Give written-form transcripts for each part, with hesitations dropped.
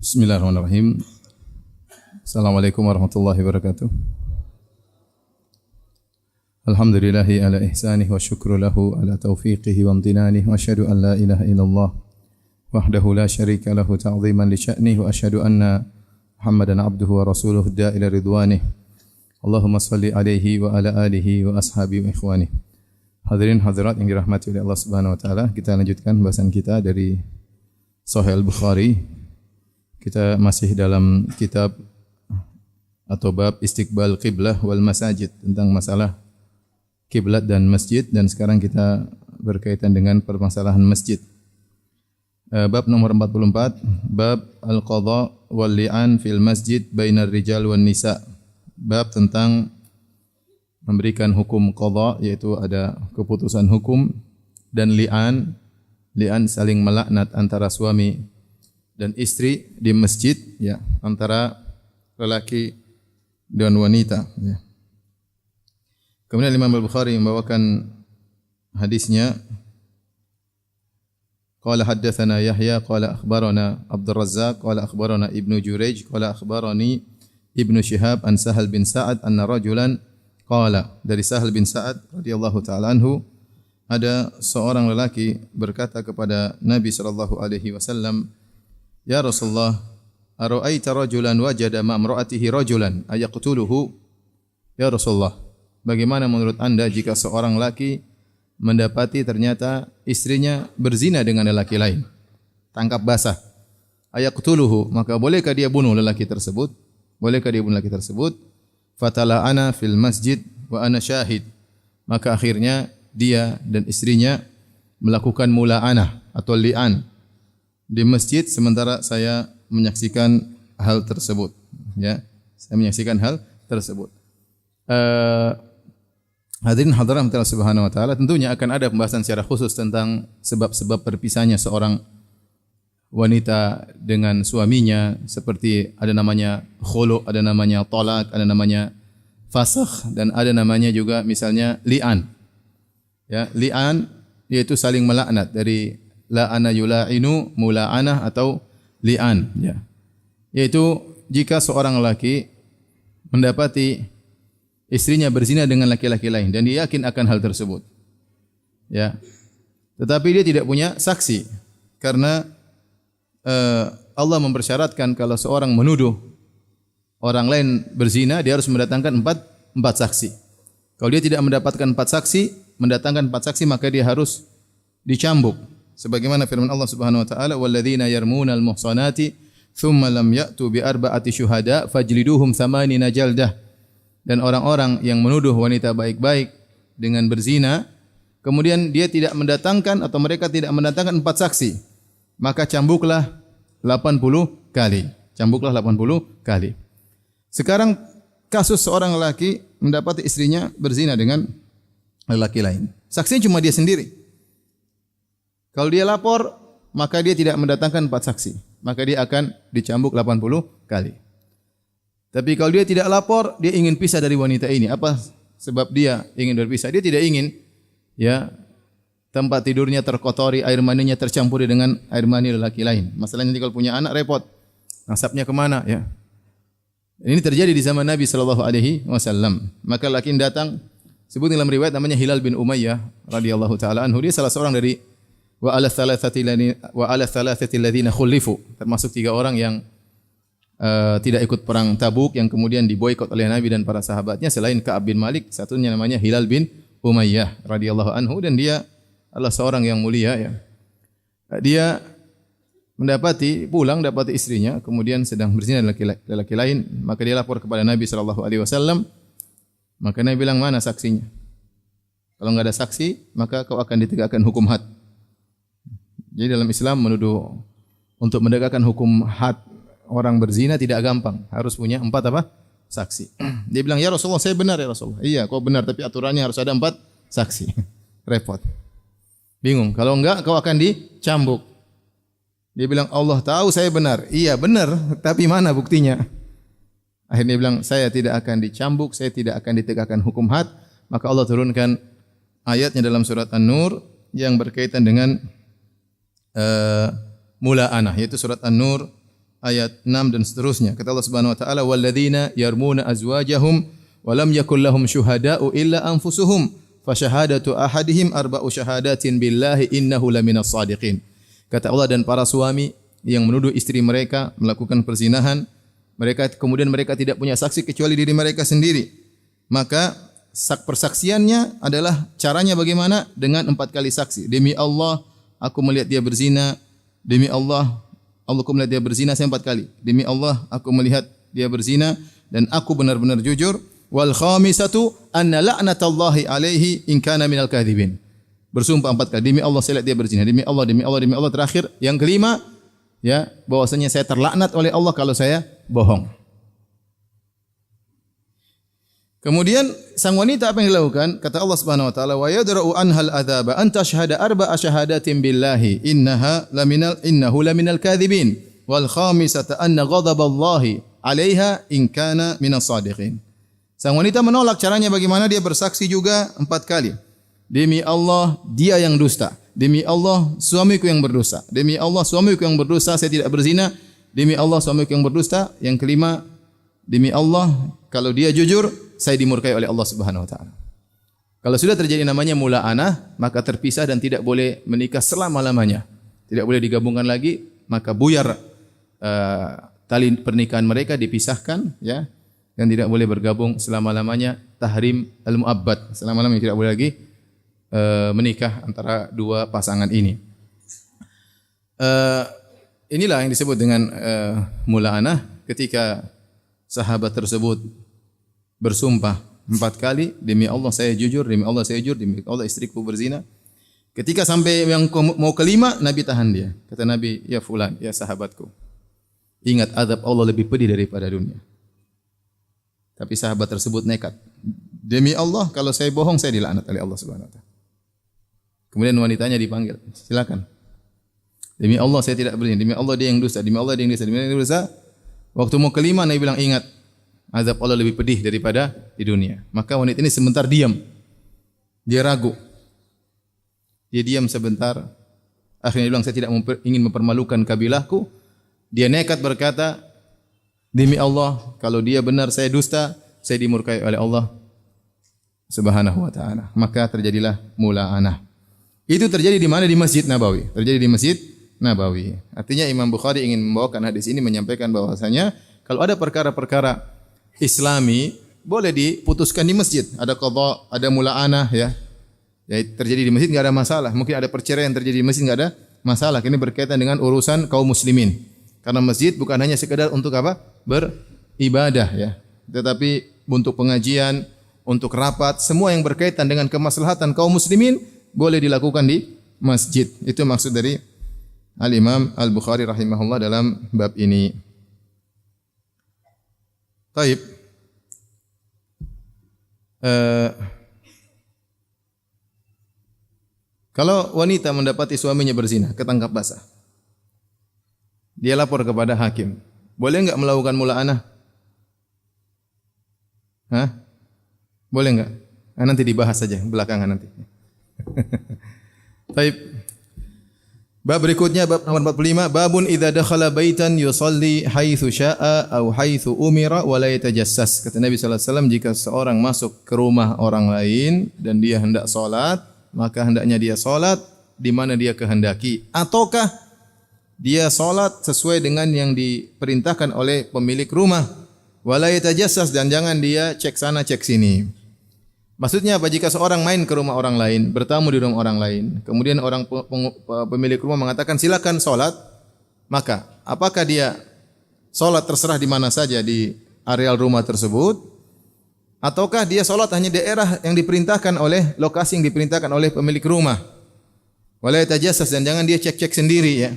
Bismillahirrahmanirrahim. Assalamualaikum warahmatullahi wabarakatuh. Alhamdulillahi ala ihsanih wa syukru lahu ala taufiqihi wa amtinanih wa asyhadu an la ilaha illallah wahdahu la syarika lahu ta'ziman li sya'nih wa asyhadu anna Muhammadan abduhu wa rasuluhu da'ila ridwanih. Allahumma salli alaihi wa ala alihi wa ashabihi wa ikhwanih. Hadirin hadirat yang dirahmati oleh Allah Subhanahu wa taala, kita lanjutkan bahasan kita dari Sahih Al-Bukhari. Kita masih dalam kitab atau bab Istiqbal Qiblah wal Masajid, tentang masalah kiblat dan masjid, dan sekarang kita berkaitan dengan permasalahan masjid. Bab nomor 44, bab Al-Qadha wal Li'an fil Masjid bainar rijal wan nisa. Bab tentang memberikan hukum qadha, yaitu ada keputusan hukum, dan li'an, li'an saling melaknat antara suami dan istri di masjid, ya, antara lelaki dan wanita, ya. Kemudian Imam Al-Bukhari membawakan hadisnya. Qala haddatsana Yahya qala akhbarana Abdul Razzaq qala akhbarana Ibnu Jurayj qala akhbarani Ibnu Syihab an Sahal bin Sa'ad anna rajulan qala, dari Sahal bin Sa'ad radhiyallahu taala anhu, ada seorang lelaki berkata kepada Nabi sallallahu alaihi wasallam, "Ya Rasulullah, ara'aita rajulan wajada ma'amra'atihi rajulan ayaqtuluhu?" Ya Rasulullah, bagaimana menurut Anda jika seorang laki mendapati ternyata istrinya berzina dengan lelaki lain? Tangkap basah. Ayaqtuluhu, maka bolehkah dia bunuh lelaki tersebut? Bolehkah dia bunuh lelaki tersebut? Fatala ana fil masjid wa ana syahid. Maka akhirnya dia dan istrinya melakukan mula'anah atau li'an di masjid, sementara saya menyaksikan hal tersebut, ya. Saya menyaksikan hal tersebut. Hadirin hadirat Allah Subhanahu wa taala, tentunya akan ada pembahasan secara khusus tentang sebab-sebab berpisahnya seorang wanita dengan suaminya, seperti ada namanya khulu, ada namanya talak, ada namanya fasakh, dan ada namanya juga misalnya li'an. Ya, li'an yaitu saling melaknat, dari la'ana yula'inu, mula'anah atau li'an, ya. Yaitu jika seorang laki mendapati istrinya berzina dengan laki-laki lain dan dia yakin akan hal tersebut, ya. Tetapi dia tidak punya saksi, karena Allah mempersyaratkan kalau seorang menuduh orang lain berzina, dia harus mendatangkan empat saksi. Kalau dia tidak mendapatkan mendatangkan empat saksi, maka dia harus dicambuk. Sebagaimana firman Allah Subhanahu wa taala, "Walladzina yarmunal muhsanati tsumma lam ya'tu bi arba'ati syuhada fajliduhum tsamanina jaldah." Dan orang-orang yang menuduh wanita baik-baik dengan berzina, kemudian dia tidak mendatangkan atau mereka tidak mendatangkan empat saksi, maka cambuklah 80 kali. Cambuklah 80 kali. Sekarang kasus seorang lelaki mendapati istrinya berzina dengan lelaki lain. Saksinya cuma dia sendiri. Kalau dia lapor, maka dia tidak mendatangkan 4 saksi, maka dia akan dicambuk 80 kali. Tapi kalau dia tidak lapor, dia ingin pisah dari wanita ini. Apa sebab dia ingin berpisah? Dia tidak ingin, ya, tempat tidurnya terkotori, air maninya tercampuri dengan air mani lelaki lain. Masalahnya nanti kalau punya anak repot, nasabnya kemana, ya. Ini terjadi di zaman Nabi sallallahu alaihi wasallam. Maka lelaki datang, sebut dalam riwayat namanya Hilal bin Umayyah radhiyallahu taala anhu. Dia salah seorang dari wa ala thalathati alladziina khulifu, termasuk 3 orang yang tidak ikut perang Tabuk, yang kemudian diboikot oleh Nabi dan para sahabatnya, selain Ka'ab bin Malik, satunya namanya Hilal bin Umayyah radhiyallahu anhu, dan dia adalah seorang yang mulia, ya. Dia dapati istrinya kemudian sedang berzina dengan lelaki lain, maka dia lapor kepada Nabi sallallahu alaihi wasallam. Maka Nabi bilang, "Mana saksinya? Kalau enggak ada saksi, maka kau akan ditegakkan hukum had." Jadi dalam Islam untuk menegakkan hukum had orang berzina tidak gampang, harus punya 4 saksi. Dia bilang, "Ya Rasulullah, saya benar ya Rasulullah." "Iya, kau benar, tapi aturannya harus ada 4 saksi." Repot. Bingung. Kalau enggak, kau akan dicambuk. Dia bilang, "Allah tahu saya benar." "Iya, benar, tapi mana buktinya?" Akhirnya dia bilang, "Saya tidak akan dicambuk, saya tidak akan ditegakkan hukum had." Maka Allah turunkan ayatnya dalam surat An-Nur yang berkaitan dengan mula'anah, yaitu surat An-Nur ayat 6 dan seterusnya. Kata Allah Subhanahu wa taala, "Walladzina yarmuna azwajahum wa lam yakul lahum syuhada'u illa anfusuhum fa syahadatu ahadihim arba'u syahadatin billahi innahu laminas shadiqin." Kata Allah, dan para suami yang menuduh istri mereka melakukan perzinahan, kemudian mereka tidak punya saksi kecuali diri mereka sendiri. Maka persaksiannya adalah caranya bagaimana? Dengan 4 kali saksi. Demi Allah, aku melihat dia berzina. Demi Allah, aku melihat dia berzina 4 kali. Demi Allah, aku melihat dia berzina dan aku benar-benar jujur. Wal khamisatu anna la'natallahi alaihi in kana minal kadhibin. Bersumpah 4 kali. Demi Allah saya lihat dia berzina. Demi Allah, demi Allah, demi Allah. Terakhir, yang kelima, ya, bahwasanya saya terlaknat oleh Allah kalau saya bohong. Kemudian sang wanita apa yang dilakukan? Kata Allah Subhanahu wa taala, "Wa yadra'u anhal adzaba an tashhada arba'a syahadatin billahi innahu laminal kadzibin wal khamisata anna ghadaballahi 'alaiha in kana minas shadiqin." Sang wanita menolak. Caranya bagaimana? Dia bersaksi juga 4 kali. Demi Allah, dia yang dusta. Demi Allah, suamiku yang berdosa. Demi Allah, suamiku yang berdosa, saya tidak berzina. Demi Allah, suamiku yang berdusta. Yang kelima, demi Allah, kalau dia jujur, saya dimurkai oleh Allah Subhanahu wa taala. Kalau sudah terjadi namanya mula'anah, maka terpisah dan tidak boleh menikah selama-lamanya. Tidak boleh digabungkan lagi, maka buyar tali pernikahan mereka, dipisahkan, ya. Dan tidak boleh bergabung selama-lamanya, tahrim al-mu'abbad. Selama-lamanya tidak boleh lagi menikah antara dua pasangan ini. Inilah yang disebut dengan mula'anah, ketika sahabat tersebut bersumpah 4 kali, demi Allah saya jujur, demi Allah saya jujur, demi Allah istriku berzina. Ketika sampai yang mau kelima, Nabi tahan dia. Kata Nabi, "Ya fulan, ya sahabatku, ingat azab Allah lebih pedih daripada dunia." Tapi sahabat tersebut nekat. Demi Allah, kalau saya bohong, saya dilaknat oleh Allah Subhanahu wa taala. Kemudian wanitanya dipanggil, silakan. Demi Allah saya tidak berzina, demi Allah dia yang dusta, demi Allah dia yang dusta, demi Allah dia yang dusta. Waktu mau kelima, Nabi bilang, ingat, azab Allah lebih pedih daripada di dunia. Maka wanita ini sebentar diam. Dia ragu. Dia diam sebentar. Akhirnya dia bilang, saya tidak ingin mempermalukan kabilahku. Dia nekat berkata, demi Allah, kalau dia benar saya dusta, saya dimurkai oleh Allah Subhanahu wa taala. Maka terjadilah mula'anah. Itu terjadi di mana? Di Masjid Nabawi. Terjadi di Masjid Nabawi. Artinya Imam Bukhari ingin membawakan hadis ini menyampaikan bahwasanya kalau ada perkara-perkara Islami boleh diputuskan di masjid. Ada qadha, ada mula'anah, ya. Ya, terjadi di masjid enggak ada masalah. Mungkin ada perceraian terjadi di masjid enggak ada masalah. Ini berkaitan dengan urusan kaum muslimin. Karena masjid bukan hanya sekedar untuk apa? Beribadah, ya. Tetapi untuk pengajian, untuk rapat, semua yang berkaitan dengan kemaslahatan kaum muslimin boleh dilakukan di masjid. Itu maksud dari Al-Imam Al-Bukhari rahimahullah dalam bab ini. Taib. Kalau wanita mendapati suaminya berzina, ketangkap basah. Dia lapor kepada hakim. Boleh enggak melakukan mula'anah? Hah? Boleh enggak? Nanti dibahas saja belakangan nanti. Baik. Bab berikutnya bab nomor 45, babun idza dakhala baitan yusalli haitsu syaa aw haitsu umira wa la yatajassas. Kata Nabi sallallahu alaihi wasallam, jika seorang masuk ke rumah orang lain dan dia hendak salat, maka hendaknya dia salat di mana dia kehendaki, ataukah dia salat sesuai dengan yang diperintahkan oleh pemilik rumah. Wa la yatajassas, dan jangan dia cek sana cek sini. Maksudnya apa? Jika seorang main ke rumah orang lain, bertamu di rumah orang lain, kemudian pemilik rumah mengatakan silakan salat, maka apakah dia salat terserah di mana saja di areal rumah tersebut, ataukah dia salat hanya daerah yang diperintahkan oleh lokasi yang diperintahkan oleh pemilik rumah? Wala yatajassas, dan jangan dia cek-cek sendiri, ya.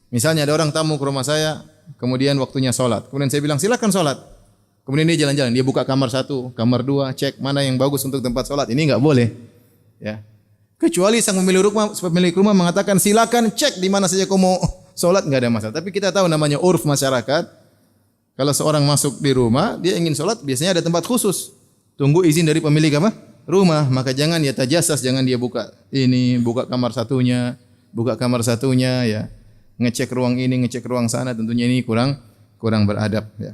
Misalnya ada orang tamu ke rumah saya, kemudian waktunya salat, kemudian saya bilang silakan salat. Kemudian dia jalan-jalan, dia buka kamar 1, kamar 2, cek mana yang bagus untuk tempat salat. Ini enggak boleh, ya. Kecuali sang pemilik rumah mengatakan silakan cek di mana saja kau mau salat, enggak ada masalah. Tapi kita tahu namanya urf masyarakat. Kalau seorang masuk di rumah, dia ingin salat, biasanya ada tempat khusus. Tunggu izin dari pemilik apa? Rumah. Maka jangan ya tajassas, jangan dia buka kamar satunya, ya. ngecek ruang ini, ngecek ruang sana, tentunya ini kurang beradab ya.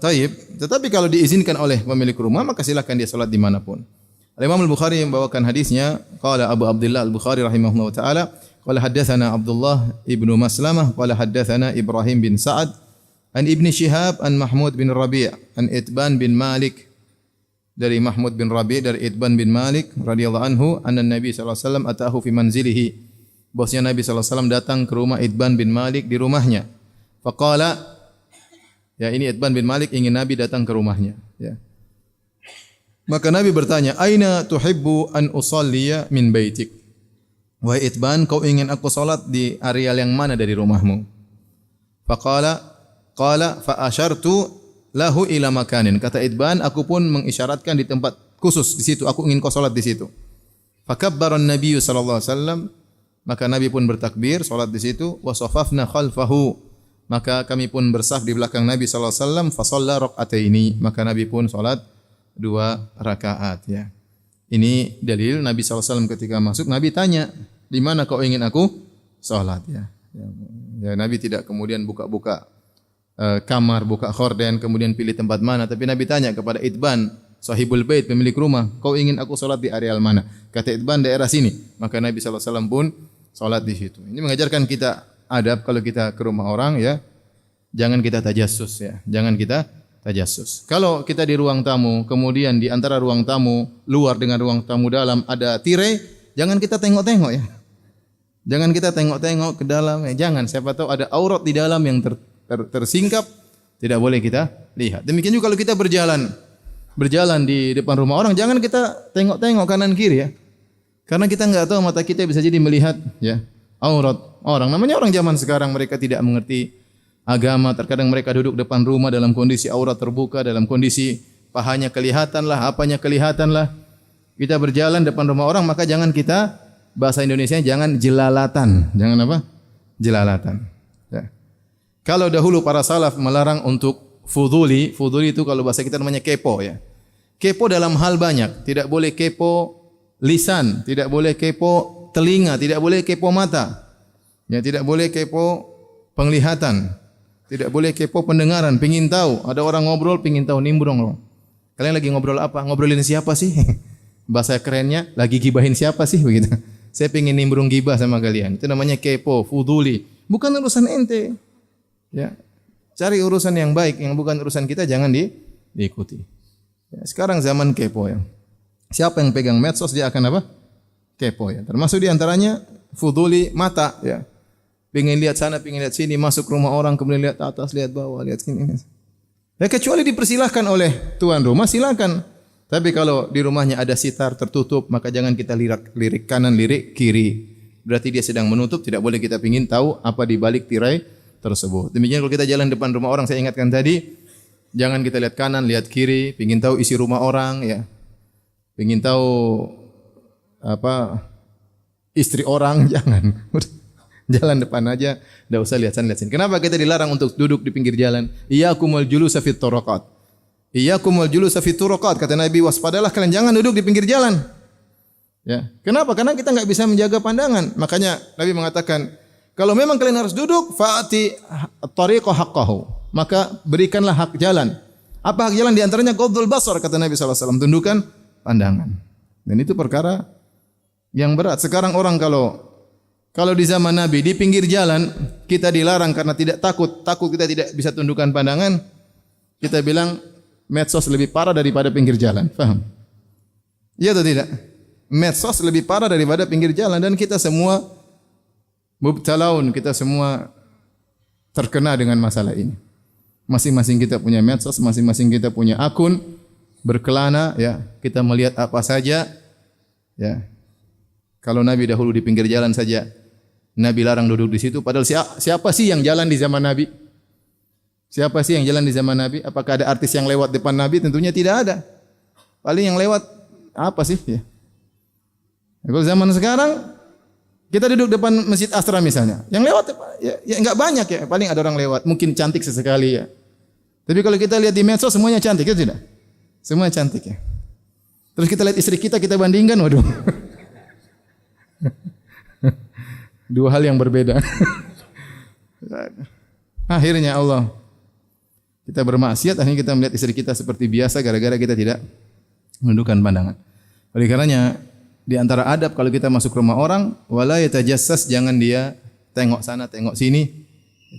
Taib. Tetapi kalau diizinkan oleh pemilik rumah maka silakan dia salat dimanapun. Imam Al-Bukhari membawakan hadisnya, qala Abu Abdullah Al-Bukhari rahimahullah taala, qala haddatsana Abdullah ibnu Maslamah, qala haddatsana Ibrahim bin Sa'ad an Ibni Shihab an Mahmud bin Rabi' an Itban bin Malik, dari Mahmud bin Rabi' dari Itban bin Malik radhiyallahu anhu, anna Nabi sallallahu alaihi wasallam atahu fi manzilihi. Bosnya Nabi sallallahu alaihi wasallam datang ke rumah Itban bin Malik di rumahnya. Faqala, ya ini Itban bin Malik ingin Nabi datang ke rumahnya, ya. Maka Nabi bertanya, "Aina tuhibbu an usalliya min baitik?" Wahai Itban, kau ingin aku salat di areal yang mana dari rumahmu? Faqala fa asyartu lahu ila makanin. Kata Itban, aku pun mengisyaratkan di tempat khusus di situ, aku ingin kau salat di situ. Fakabbaran Nabi sallallahu alaihi wasallam, maka Nabi pun bertakbir salat di situ, wa safafna khalfahu. Maka kami pun bersaf di belakang Nabi sallallahu alaihi wasallam, fa shalla rak'ataini, maka Nabi pun salat 2 rakaat ya. Ini dalil Nabi sallallahu alaihi wasallam ketika masuk Nabi tanya, "Di mana kau ingin aku salat?" Ya, Nabi tidak kemudian buka-buka kamar, buka khorden, kemudian pilih tempat mana, tapi Nabi tanya kepada Itban, sahibul bait, pemilik rumah, "Kau ingin aku salat di areal mana?" Kata Itban, "Daerah sini." Maka Nabi sallallahu alaihi wasallam pun salat di situ. Ini mengajarkan kita adab kalau kita ke rumah orang ya, jangan kita tajassus ya, jangan kita tajassus. Kalau kita di ruang tamu, kemudian di antara ruang tamu luar dengan ruang tamu dalam ada tirai, jangan kita tengok-tengok ya. Jangan kita tengok-tengok ke dalam ya, jangan, siapa tahu ada aurat di dalam yang tersingkap, tidak boleh kita lihat. Demikian juga kalau kita berjalan di depan rumah orang, jangan kita tengok-tengok kanan kiri ya. Karena kita enggak tahu mata kita bisa jadi melihat ya aurat orang. Namanya orang zaman sekarang, mereka tidak mengerti agama. Terkadang mereka duduk depan rumah dalam kondisi aurat terbuka, dalam kondisi pahanya kelihatan lah, apanya kelihatan lah. Kita berjalan depan rumah orang, maka jangan kita, bahasa Indonesia jangan jelalatan. Jangan apa? Jelalatan. Ya. Kalau dahulu para salaf melarang untuk fuduli itu kalau bahasa kita namanya kepo ya. Kepo dalam hal banyak. Tidak boleh kepo lisan, tidak boleh kepo telinga, tidak boleh kepo mata. Ya, tidak boleh kepo penglihatan. Tidak boleh kepo pendengaran, pengin tahu. Ada orang ngobrol, pengin tahu, nimbrung. Kalian lagi ngobrol apa? Ngobrolin siapa sih? Bahasa kerennya, lagi gibahin siapa sih? Begitu. Saya pengin nimbrung gibah sama kalian. Itu namanya kepo, fuduli. Bukan urusan ente. Ya. Cari urusan yang baik, yang bukan urusan kita jangan diikuti. Ya, sekarang zaman kepo ya. Siapa yang pegang medsos dia akan apa? Kepo ya. Termasuk di antaranya fuduli mata ya. Pengen lihat sana, pengen lihat sini, masuk rumah orang, kemudian lihat atas, lihat bawah, lihat sini. Ya, kecuali dipersilahkan oleh tuan rumah, silakan. Tapi kalau di rumahnya ada sitar tertutup, maka jangan kita lirik kanan, lirik kiri. Berarti dia sedang menutup, tidak boleh kita ingin tahu apa di balik tirai tersebut. Demikian kalau kita jalan depan rumah orang, saya ingatkan tadi, jangan kita lihat kanan, lihat kiri, ingin tahu isi rumah orang, ya, ingin tahu apa istri orang, jangan. Jalan depan aja, enggak usah lihat sana lihat sini. Kenapa kita dilarang untuk duduk di pinggir jalan? Iyyakumul julusa fit turuqat. Iyyakumul julusa fit turuqat, kata Nabi, waspadalah kalian jangan duduk di pinggir jalan. Ya. Kenapa? Karena kita enggak bisa menjaga pandangan. Makanya Nabi mengatakan, kalau memang kalian harus duduk, fa'ati at-tariqa haqqahu. Maka berikanlah hak jalan. Apa hak jalan? Di antaranya ghaddul basar, kata Nabi sallallahu alaihi wasallam, tundukkan pandangan. Dan itu perkara yang berat. Sekarang orang kalau di zaman Nabi di pinggir jalan kita dilarang karena takut kita tidak bisa tundukkan pandangan, kita bilang medsos lebih parah daripada pinggir jalan. Paham? Iya atau tidak? Medsos lebih parah daripada pinggir jalan dan kita semua mubtalaun, kita semua terkena dengan masalah ini. Masing-masing kita punya medsos, masing-masing kita punya akun berkelana ya, kita melihat apa saja ya. Kalau Nabi dahulu di pinggir jalan saja Nabi larang duduk di situ, padahal siapa sih yang jalan di zaman Nabi? Siapa sih yang jalan di zaman Nabi? Apakah ada artis yang lewat depan Nabi? Tentunya tidak ada. Paling yang lewat apa sih? Ya. Kalau zaman sekarang kita duduk depan Masjid Asra misalnya, yang lewat ya enggak banyak ya, paling ada orang lewat, mungkin cantik sesekali ya. Tapi kalau kita lihat di medsos semuanya cantik, itu tidak? Semua cantik ya. Terus kita lihat istri kita bandingkan, waduh. Dua hal yang berbeda. Akhirnya kita bermaksiat, akhirnya kita melihat istri kita seperti biasa gara-gara kita tidak menundukkan pandangan. Oleh karenanya di antara adab kalau kita masuk rumah orang, wala yatajassas, jangan dia tengok sana tengok sini,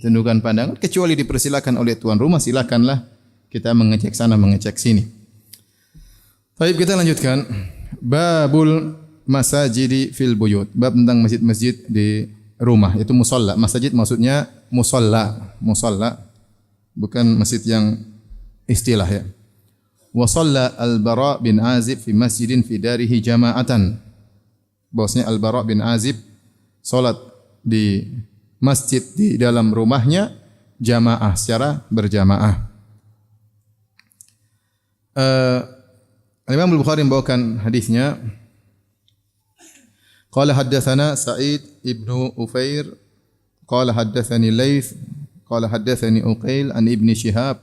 tundukkan pandangan, kecuali dipersilakan oleh tuan rumah, silakanlah kita mengecek sana mengecek sini. Baik, kita lanjutkan. Babul masajidi fil buyut. Bab tentang masjid-masjid di rumah, itu musalla. Masjid maksudnya musalla. Musalla bukan masjid yang istilah ya. Wa shalla Al-Bara bin Azib fi masjidin fi darihi jama'atan. Bahwasanya Al-Bara bin Azib salat di masjid di dalam rumahnya jamaah, secara berjamaah. Imam Al-Bukhari membawakan hadisnya. Qala haddatsana Sa'id ibnu Ufair qala haddatsani Laits qala haddatsani Uqail an Ibni Syihab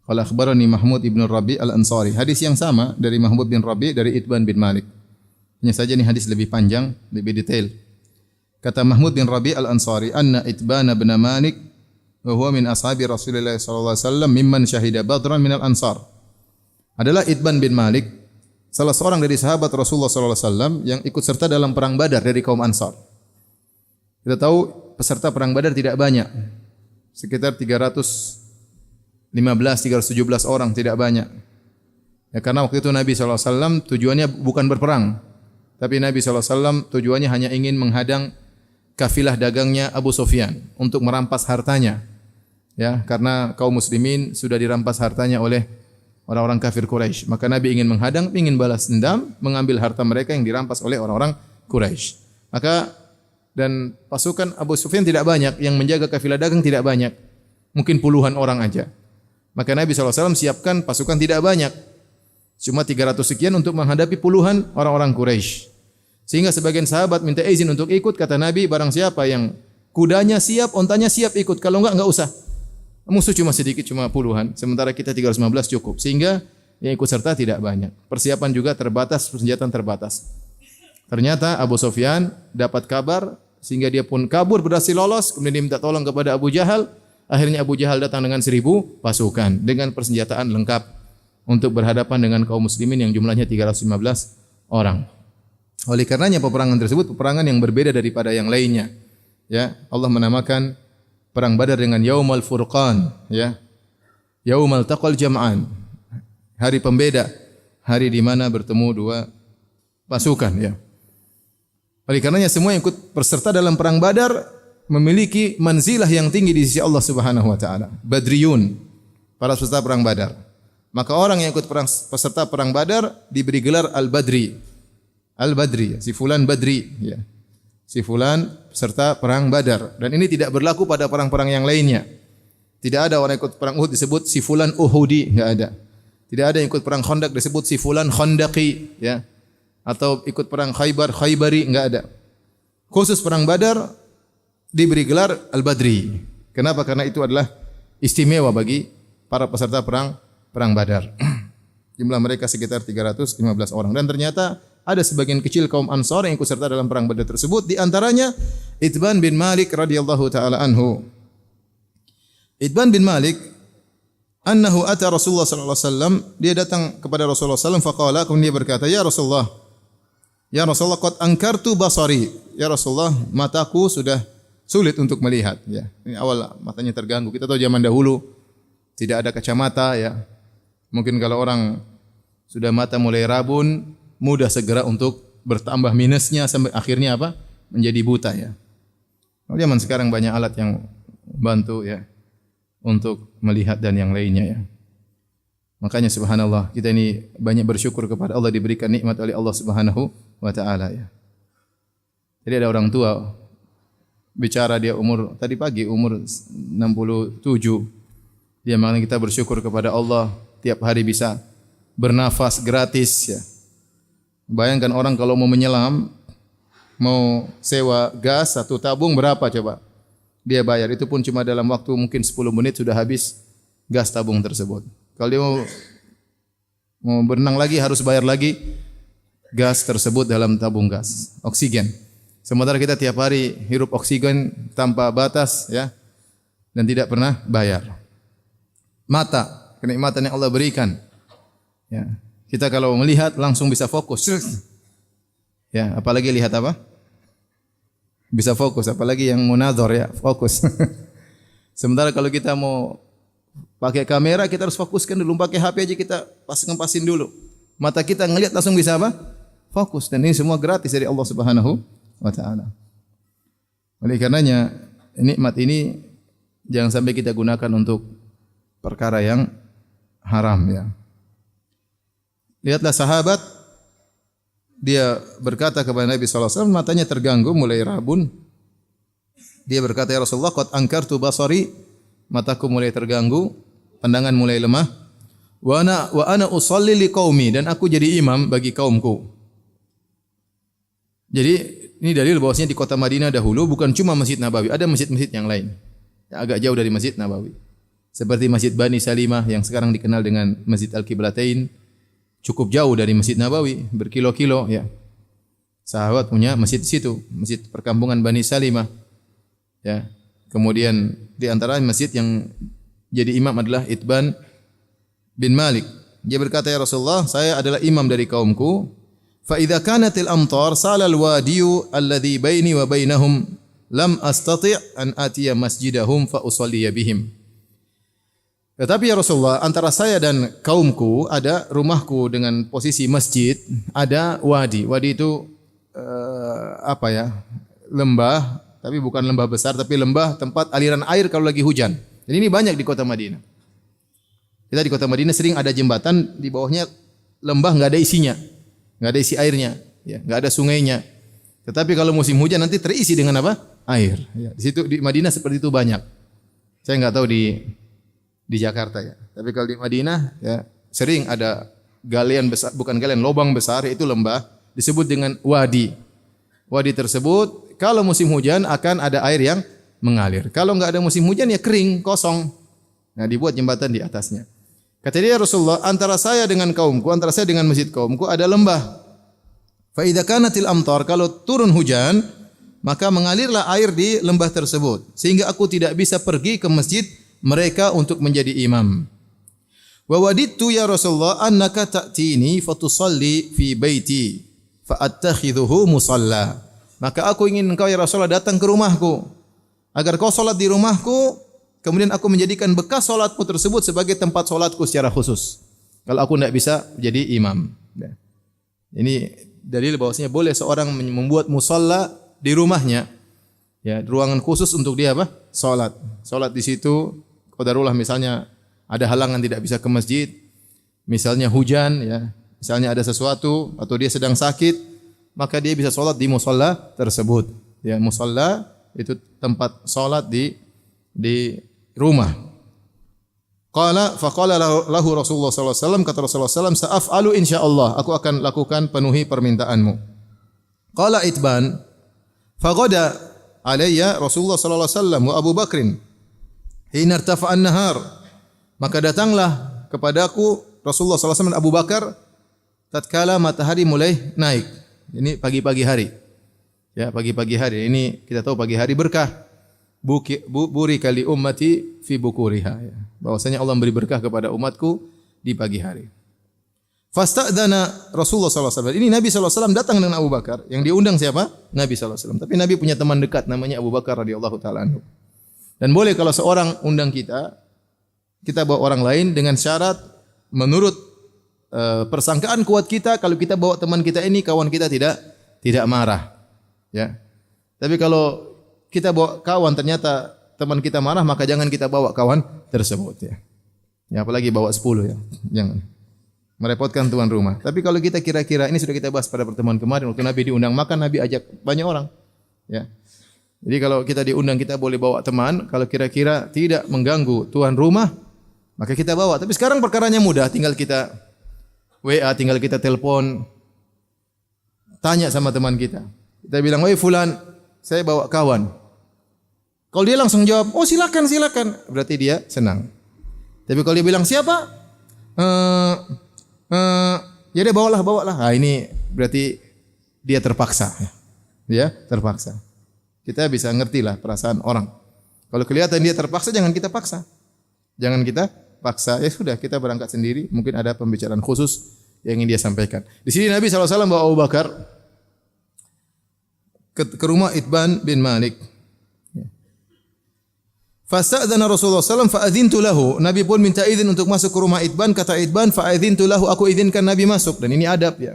qala akhbarani Mahmud ibn Rabi' al-Ansari. Hadis yang sama dari Mahmud bin Rabi' dari Itban bin Malik. Hanya saja ini hadis lebih panjang, lebih detail. Kata Mahmud bin Rabi' al-Ansari, anna Itban bin Malik wa huwa min ashabi Rasulullah sallallahu alaihi wasallam mimman syahida Badran minal Ansar. Adalah Itban bin Malik, salah seorang dari sahabat Rasulullah sallallahu alaihi wasallam yang ikut serta dalam perang Badar dari kaum Ansar. Kita tahu peserta perang Badar tidak banyak. Sekitar 317 orang, tidak banyak. Ya, karena waktu itu Nabi sallallahu alaihi wasallam tujuannya bukan berperang, tapi Nabi sallallahu alaihi wasallam tujuannya hanya ingin menghadang kafilah dagangnya Abu Sufyan untuk merampas hartanya. Ya, karena kaum muslimin sudah dirampas hartanya oleh orang-orang kafir Quraisy. Maka Nabi ingin menghadang, ingin balas dendam, mengambil harta mereka yang dirampas oleh orang-orang Quraisy. Maka dan pasukan Abu Sufyan tidak banyak, yang menjaga kafilah dagang tidak banyak. Mungkin puluhan orang aja. Maka Nabi SAW siapkan pasukan tidak banyak. Cuma 300 sekian untuk menghadapi puluhan orang-orang Quraisy. Sehingga sebagian sahabat minta izin untuk ikut. Kata Nabi, barang siapa yang kudanya siap, ontanya siap ikut. Kalau enggak usah. Musuh cuma sedikit, cuma puluhan. Sementara kita 315 cukup. Sehingga yang ikut serta tidak banyak. Persiapan juga terbatas, persenjataan terbatas. Ternyata Abu Sufyan dapat kabar, sehingga dia pun kabur, berhasil lolos. Kemudian dia minta tolong kepada Abu Jahal. Akhirnya Abu Jahal datang dengan 1000 pasukan. Dengan persenjataan lengkap. Untuk berhadapan dengan kaum muslimin yang jumlahnya 315 orang. Oleh karenanya peperangan tersebut peperangan yang berbeda daripada yang lainnya. Ya, Allah menamakan perang Badar dengan Yaumul Furqan, ya. Yaumul Taqal Jam'an. Hari pembeda, hari di mana bertemu dua pasukan, ya. Oleh karenanya semua yang ikut peserta dalam perang Badar memiliki manzilah yang tinggi di sisi Allah Subhanahu wa taala. Badriyun, para peserta perang Badar. Maka orang yang ikut peserta perang Badar diberi gelar Al-Badri. Al-Badri, si fulan Badri, ya. Si fulan peserta perang Badar. Dan ini tidak berlaku pada perang-perang yang lainnya. Tidak ada orang ikut perang Uhud disebut si fulan Uhudi, enggak ada. Tidak ada yang ikut perang Khandaq disebut si fulan Khandaqi, ya. Atau ikut perang Khaybar, Khaybari, enggak ada. Khusus perang Badar diberi gelar Al-Badri. Kenapa? Karena itu adalah istimewa bagi para peserta perang Badar. Jumlah mereka sekitar 315 orang. Dan ternyata ada sebagian kecil kaum Ansar yang ikut serta dalam perang Badar tersebut. Di antaranya Itban bin Malik radhiyallahu taala anhu. Itban bin Malik annahu ata Rasulullah sallallahu alaihi wasallam, dia datang kepada Rasulullah sallallahu alaihi wasallam faqala, kemudian dia berkata, "Ya Rasulullah, qad ankartu basari." Ya Rasulullah, mataku sudah sulit untuk melihat, ya. Ini awal matanya terganggu. Kita tahu zaman dahulu tidak ada kacamata, ya. Mungkin kalau orang sudah mata mulai rabun, mudah segera untuk bertambah minusnya sampai akhirnya apa? Menjadi buta, ya. Kalau zaman sekarang banyak alat yang bantu, ya, untuk melihat dan yang lainnya, ya. Makanya subhanallah, kita ini banyak bersyukur kepada Allah diberikan nikmat oleh Allah Subhanahu wa taala, ya. Jadi ada orang tua bicara, dia tadi pagi umur 67. Dia mengatakan kita bersyukur kepada Allah tiap hari bisa bernafas gratis, ya. Bayangkan orang kalau mau menyelam, mau sewa gas satu tabung berapa coba? Dia bayar, itu pun cuma dalam waktu mungkin 10 menit sudah habis gas tabung tersebut. Kalau dia mau berenang lagi harus bayar lagi gas tersebut dalam tabung gas, oksigen. Sementara kita tiap hari hirup oksigen tanpa batas ya dan tidak pernah bayar. Mata, kenikmatan yang Allah berikan. Ya. Kita kalau melihat langsung bisa fokus. Ya, apalagi lihat apa? Bisa fokus, apalagi yang munadzar ya, fokus. Sementara kalau kita mau pakai kamera kita harus fokuskan dulu, pakai HP aja kita ngepasin dulu. Mata kita ngelihat langsung bisa apa? Fokus, dan ini semua gratis dari Allah Subhanahu wa taala. Oleh karenanya nikmat ini jangan sampai kita gunakan untuk perkara yang haram ya. Lihatlah sahabat, dia berkata kepada Nabi sallallahu alaihi wasallam, matanya terganggu mulai rabun. Dia berkata, "Ya Rasulullah, qad ankartu basari," mataku mulai terganggu, pandangan mulai lemah. Wa ana usalli liqaumi, dan aku jadi imam bagi kaumku. Jadi ini dalil bahwasanya di kota Madinah dahulu bukan cuma Masjid Nabawi, ada masjid-masjid yang lain yang agak jauh dari Masjid Nabawi. Seperti Masjid Bani Salimah yang sekarang dikenal dengan Masjid Al-Qiblatain, cukup jauh dari Masjid Nabawi, berkilo-kilo ya. Sahabat punya masjid di situ, Masjid Perkampungan Bani Salimah. Ya. Kemudian di antara masjid yang jadi imam adalah Itban bin Malik. Dia berkata, "Ya Rasulullah, saya adalah imam dari kaumku. Fa idza kanatil amtar salal wadiyu alladhi baini wa bainahum lam astati' an atiya masjidahum fa usalliya bihim." Tetapi ya Rasulullah, antara saya dan kaumku ada rumahku dengan posisi masjid, ada wadi. Wadi itu apa ya? Lembah, tapi bukan lembah besar, tapi lembah tempat aliran air kalau lagi hujan. Jadi ini banyak di kota Madinah. Kita di kota Madinah sering ada jembatan, di bawahnya lembah nggak ada isinya, nggak ada isi airnya, ya, nggak ada sungainya. Tetapi kalau musim hujan nanti terisi dengan apa? Air. Ya, di situ di Madinah seperti itu banyak. Saya nggak tahu di Jakarta ya. Tapi kalau di Madinah ya sering ada galian besar, bukan galian, lubang besar, itu lembah, disebut dengan wadi. Wadi tersebut kalau musim hujan akan ada air yang mengalir. Kalau enggak ada musim hujan ya kering, kosong. Nah, dibuat jembatan di atasnya. Kata dia, Rasulullah, antara saya dengan kaumku, antara saya dengan masjid kaumku ada lembah. Fa idza kanatil amtar, kalau turun hujan, maka mengalirlah air di lembah tersebut sehingga aku tidak bisa pergi ke masjid mereka untuk menjadi imam. Wa wadittu ya Rasulullah annaka ta'tini fatusalli fi baiti fa attakhidhuhu musalla. Maka aku ingin engkau ya Rasulullah datang ke rumahku agar kau salat di rumahku, kemudian aku menjadikan bekas salatmu tersebut sebagai tempat salatku secara khusus. Kalau aku tidak bisa jadi imam. Ini dalil bahwasanya boleh seorang membuat musalla di rumahnya. Ya, ruangan khusus untuk dia apa? Salat. Salat di situ. Qadarullah misalnya ada halangan tidak bisa ke masjid, misalnya hujan ya, misalnya ada sesuatu atau dia sedang sakit, maka dia bisa salat di musalla tersebut. Ya, musalla itu tempat salat di rumah. Faqala lahu Rasulullah sallallahu alaihi wasallam, kata Rasulullah sallallahu alaihi wasallam, sa'afalu insyaallah, aku akan lakukan, penuhi permintaanmu. Qala Itban, faghada alayya Rasulullah sallallahu alaihi wasallam wa Abu Bakrin hina irtafa'an nahar. Maka datanglah kepadaku Rasulullah sallallahu alaihi wasallam dan Abu Bakar tatkala matahari mulai naik. Ini pagi-pagi hari. Ya, pagi-pagi hari. Ini kita tahu pagi hari berkah. Burika li ummati fi bukuriha. Ya. Bahwasanya Allah memberi berkah kepada umatku di pagi hari. Fasta'dana Rasulullah sallallahu alaihi wasallam. Ini Nabi sallallahu alaihi wasallam datang dengan Abu Bakar. Yang diundang siapa? Nabi sallallahu alaihi wasallam. Tapi Nabi punya teman dekat namanya Abu Bakar radhiyallahu taala anhu. Dan boleh kalau seorang undang kita bawa orang lain dengan syarat menurut persangkaan kuat kita, kalau kita bawa teman kita ini, kawan kita tidak marah. Ya. Tapi kalau kita bawa kawan ternyata teman kita marah, maka jangan kita bawa kawan tersebut ya. Ya, apalagi bawa 10 ya. Jangan. Merepotkan tuan rumah. Tapi kalau kita kira-kira, ini sudah kita bahas pada pertemuan kemarin waktu Nabi diundang makan, Nabi ajak banyak orang. Ya. Jadi kalau kita diundang kita boleh bawa teman, kalau kira-kira tidak mengganggu tuan rumah, maka kita bawa. Tapi sekarang perkaranya mudah, tinggal kita WA, tinggal kita telepon, tanya sama teman kita. Kita bilang, "Woi fulan, saya bawa kawan." Kalau dia langsung jawab, "Oh silakan, silakan." Berarti dia senang. Tapi kalau dia bilang, "Siapa?" Ya deh bawalah. Nah, ini berarti dia terpaksa. Dia terpaksa. Kita bisa ngertilah perasaan orang. Kalau kelihatan dia terpaksa, jangan kita paksa. Jangan kita paksa. Ya sudah, kita berangkat sendiri. Mungkin ada pembicaraan khusus yang ingin dia sampaikan. Di sini Nabi SAW bawa Abu Bakar ke rumah Itban bin Malik. Fasta'dzana Rasulullah SAW fa'adzintu lahu. Nabi pun minta izin untuk masuk ke rumah Itban. Kata Itban, fa'adzintu lahu, aku izinkan Nabi masuk. Dan ini adab ya.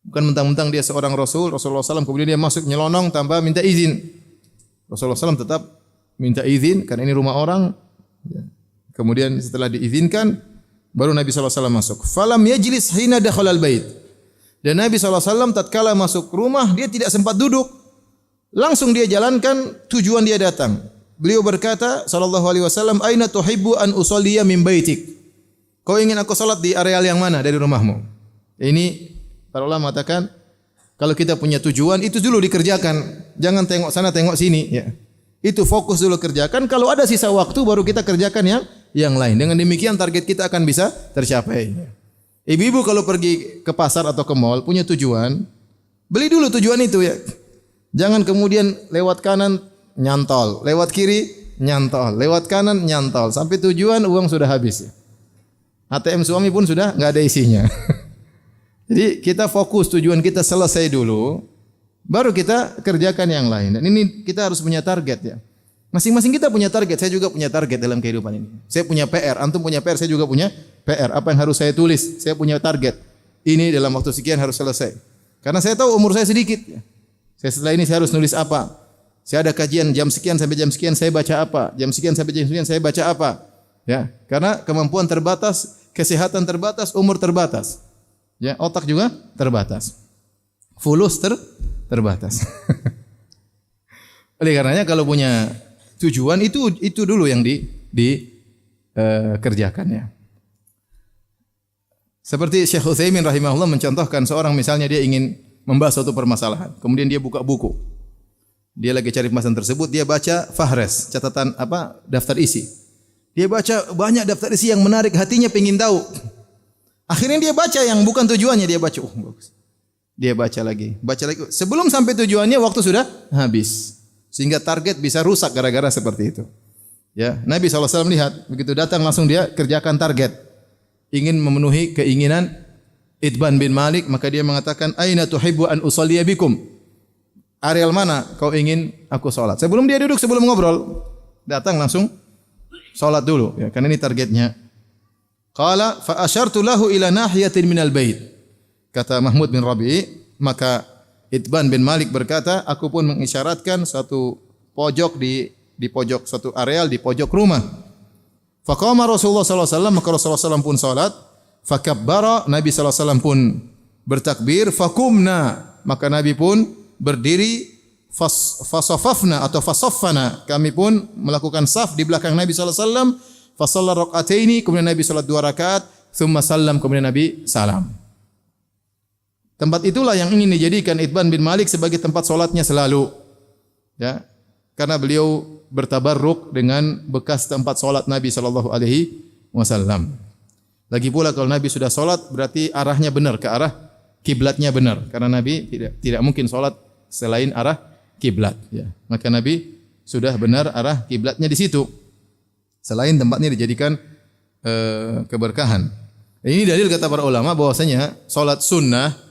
Bukan mentang-mentang dia seorang Rasul, Rasulullah SAW kemudian dia masuk nyelonong tanpa minta izin. Rasulullah SAW tetap minta izin karena ini rumah orang. Kemudian setelah diizinkan, baru Nabi SAW masuk. Falam yajlis hina dakhalal bait. Dan Nabi SAW tatkala masuk rumah, dia tidak sempat duduk. Langsung dia jalankan tujuan dia datang. Beliau berkata sallallahu alaihi wasallam, "Aina tuhibbu an usalliya min baitik?" Kau ingin aku salat di areal yang mana dari rumahmu? Ini para ulama mengatakan kalau kita punya tujuan itu dulu dikerjakan. Jangan tengok sana tengok sini ya. Itu fokus dulu kerjakan, kalau ada sisa waktu baru kita kerjakan yang lain. Dengan demikian target kita akan bisa tercapai. Ibu-ibu kalau pergi ke pasar atau ke mall punya tujuan, beli dulu tujuan itu ya. Jangan kemudian lewat kanan nyantol, lewat kiri nyantol, lewat kanan nyantol, sampai tujuan uang sudah habis ya. ATM suami pun sudah enggak ada isinya. Jadi kita fokus tujuan kita selesai dulu, baru kita kerjakan yang lain. Dan ini kita harus punya target ya. Masing-masing kita punya target. Saya juga punya target dalam kehidupan ini. Saya punya PR, antum punya PR, saya juga punya PR. Apa yang harus saya tulis? Saya punya target. Ini dalam waktu sekian harus selesai. Karena saya tahu umur saya sedikit. Setelah ini saya harus nulis apa? Saya ada kajian jam sekian sampai jam sekian saya baca apa? Jam sekian sampai jam sekian saya baca apa? Ya, karena kemampuan terbatas, kesehatan terbatas, umur terbatas. Ya, otak juga terbatas. Fulus terbatas. Oleh karenanya kalau punya tujuan itu dulu yang dikerjakan ya. Seperti Syekh Utsaimin rahimahullah mencontohkan seorang misalnya dia ingin membahas suatu permasalahan, kemudian dia buka buku. Dia lagi cari pembahasan tersebut, dia baca fahres, catatan daftar isi. Dia baca banyak daftar isi yang menarik hatinya, pengen tahu. Akhirnya dia baca yang bukan tujuannya, dia baca, bagus. Dia baca lagi. Sebelum sampai tujuannya waktu sudah habis. Sehingga target bisa rusak gara-gara seperti itu. Ya, Nabi SAW lihat, begitu datang langsung dia kerjakan target. Ingin memenuhi keinginan Itban bin Malik, maka dia mengatakan, "Aina tuhibbu an usalliya bikum?" Areal mana kau ingin aku salat? Sebelum dia duduk, sebelum ngobrol, datang langsung salat dulu ya, karena ini targetnya. Qala fa asyartu lahu ila nahiyatin minal bait. Kata Mahmud bin Rabi', maka Itban bin Malik berkata, aku pun mengisyaratkan suatu pojok di pojok suatu areal di pojok rumah. Faqama Rasulullah sallallahu alaihi wasallam, maka Rasulullah sallallahu pun salat, fakabbara, Nabi sallallahu alaihi wasallam pun bertakbir, fakumna, maka Nabi pun berdiri, fasafafna atau fasaffana, kami pun melakukan saf di belakang Nabi sallallahu alaihi wasallam, fa shalla rak'ataini, kemudian Nabi salat 2 rakaat, thumma sallam, kemudian Nabi salam. Tempat itulah yang ingin dijadikan Itban bin Malik sebagai tempat salatnya selalu. Ya. Karena beliau bertabarruk dengan bekas tempat salat Nabi sallallahu alaihi wasallam. Lagi pula kalau Nabi sudah salat berarti arahnya benar, ke arah kiblatnya benar, karena Nabi tidak mungkin salat selain arah kiblat ya. Maka Nabi sudah benar arah kiblatnya di situ. Selain tempatnya dijadikan keberkahan. Ini dalil kata para ulama bahwasanya salat sunnah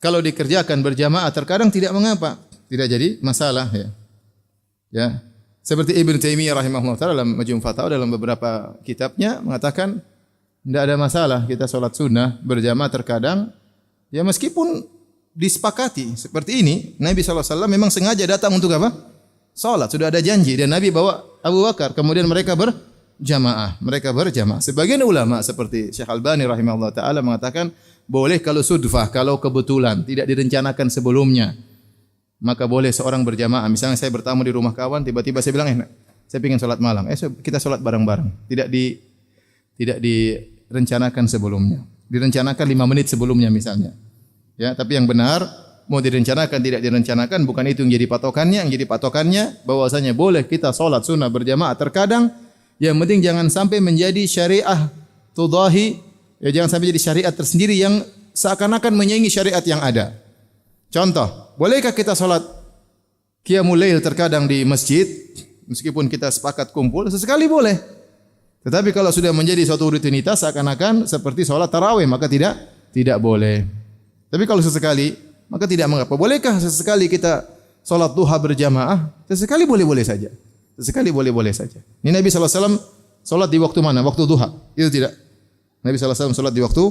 kalau dikerjakan berjamaah terkadang tidak mengapa, tidak jadi masalah ya. Ya. Seperti Ibnu Taimiyah rahimahullah taala dalam Majmu' Fatawa dalam beberapa kitabnya mengatakan tidak ada masalah kita salat sunnah berjamaah terkadang ya, meskipun disepakati seperti ini, Nabi SAW memang sengaja datang untuk apa? Salat, sudah ada janji dan Nabi bawa Abu Bakar, kemudian mereka berjamaah. Sebagian ulama seperti Syekh Albani rahimahullah taala mengatakan boleh kalau sudfah, kalau kebetulan tidak direncanakan sebelumnya, maka boleh seorang berjamaah. Misalnya saya bertamu di rumah kawan, tiba-tiba saya bilang, saya ingin salat malam. Kita salat bareng-bareng. Tidak direncanakan sebelumnya. Direncanakan 5 menit sebelumnya misalnya. Ya, tapi yang benar mau direncanakan tidak direncanakan bukan itu yang jadi patokannya. Yang jadi patokannya bahwasanya boleh kita salat sunnah berjamaah terkadang. Yang penting jangan sampai menjadi syariah tudahi, ya jangan sampai jadi syariat tersendiri yang seakan-akan menyaingi syariat yang ada. Contoh, bolehkah kita salat qiyamul lail terkadang di masjid meskipun kita sepakat kumpul? Sesekali boleh. Tetapi kalau sudah menjadi suatu rutinitas seakan-akan seperti salat tarawih maka tidak boleh. Tapi kalau sesekali maka tidak mengapa. Bolehkah sesekali kita salat duha berjamaah? Sesekali boleh-boleh saja. Sesekali boleh-boleh saja. Ini Nabi SAW salat di waktu mana? Waktu duha. Itu tidak. Nabi SAW salat di waktu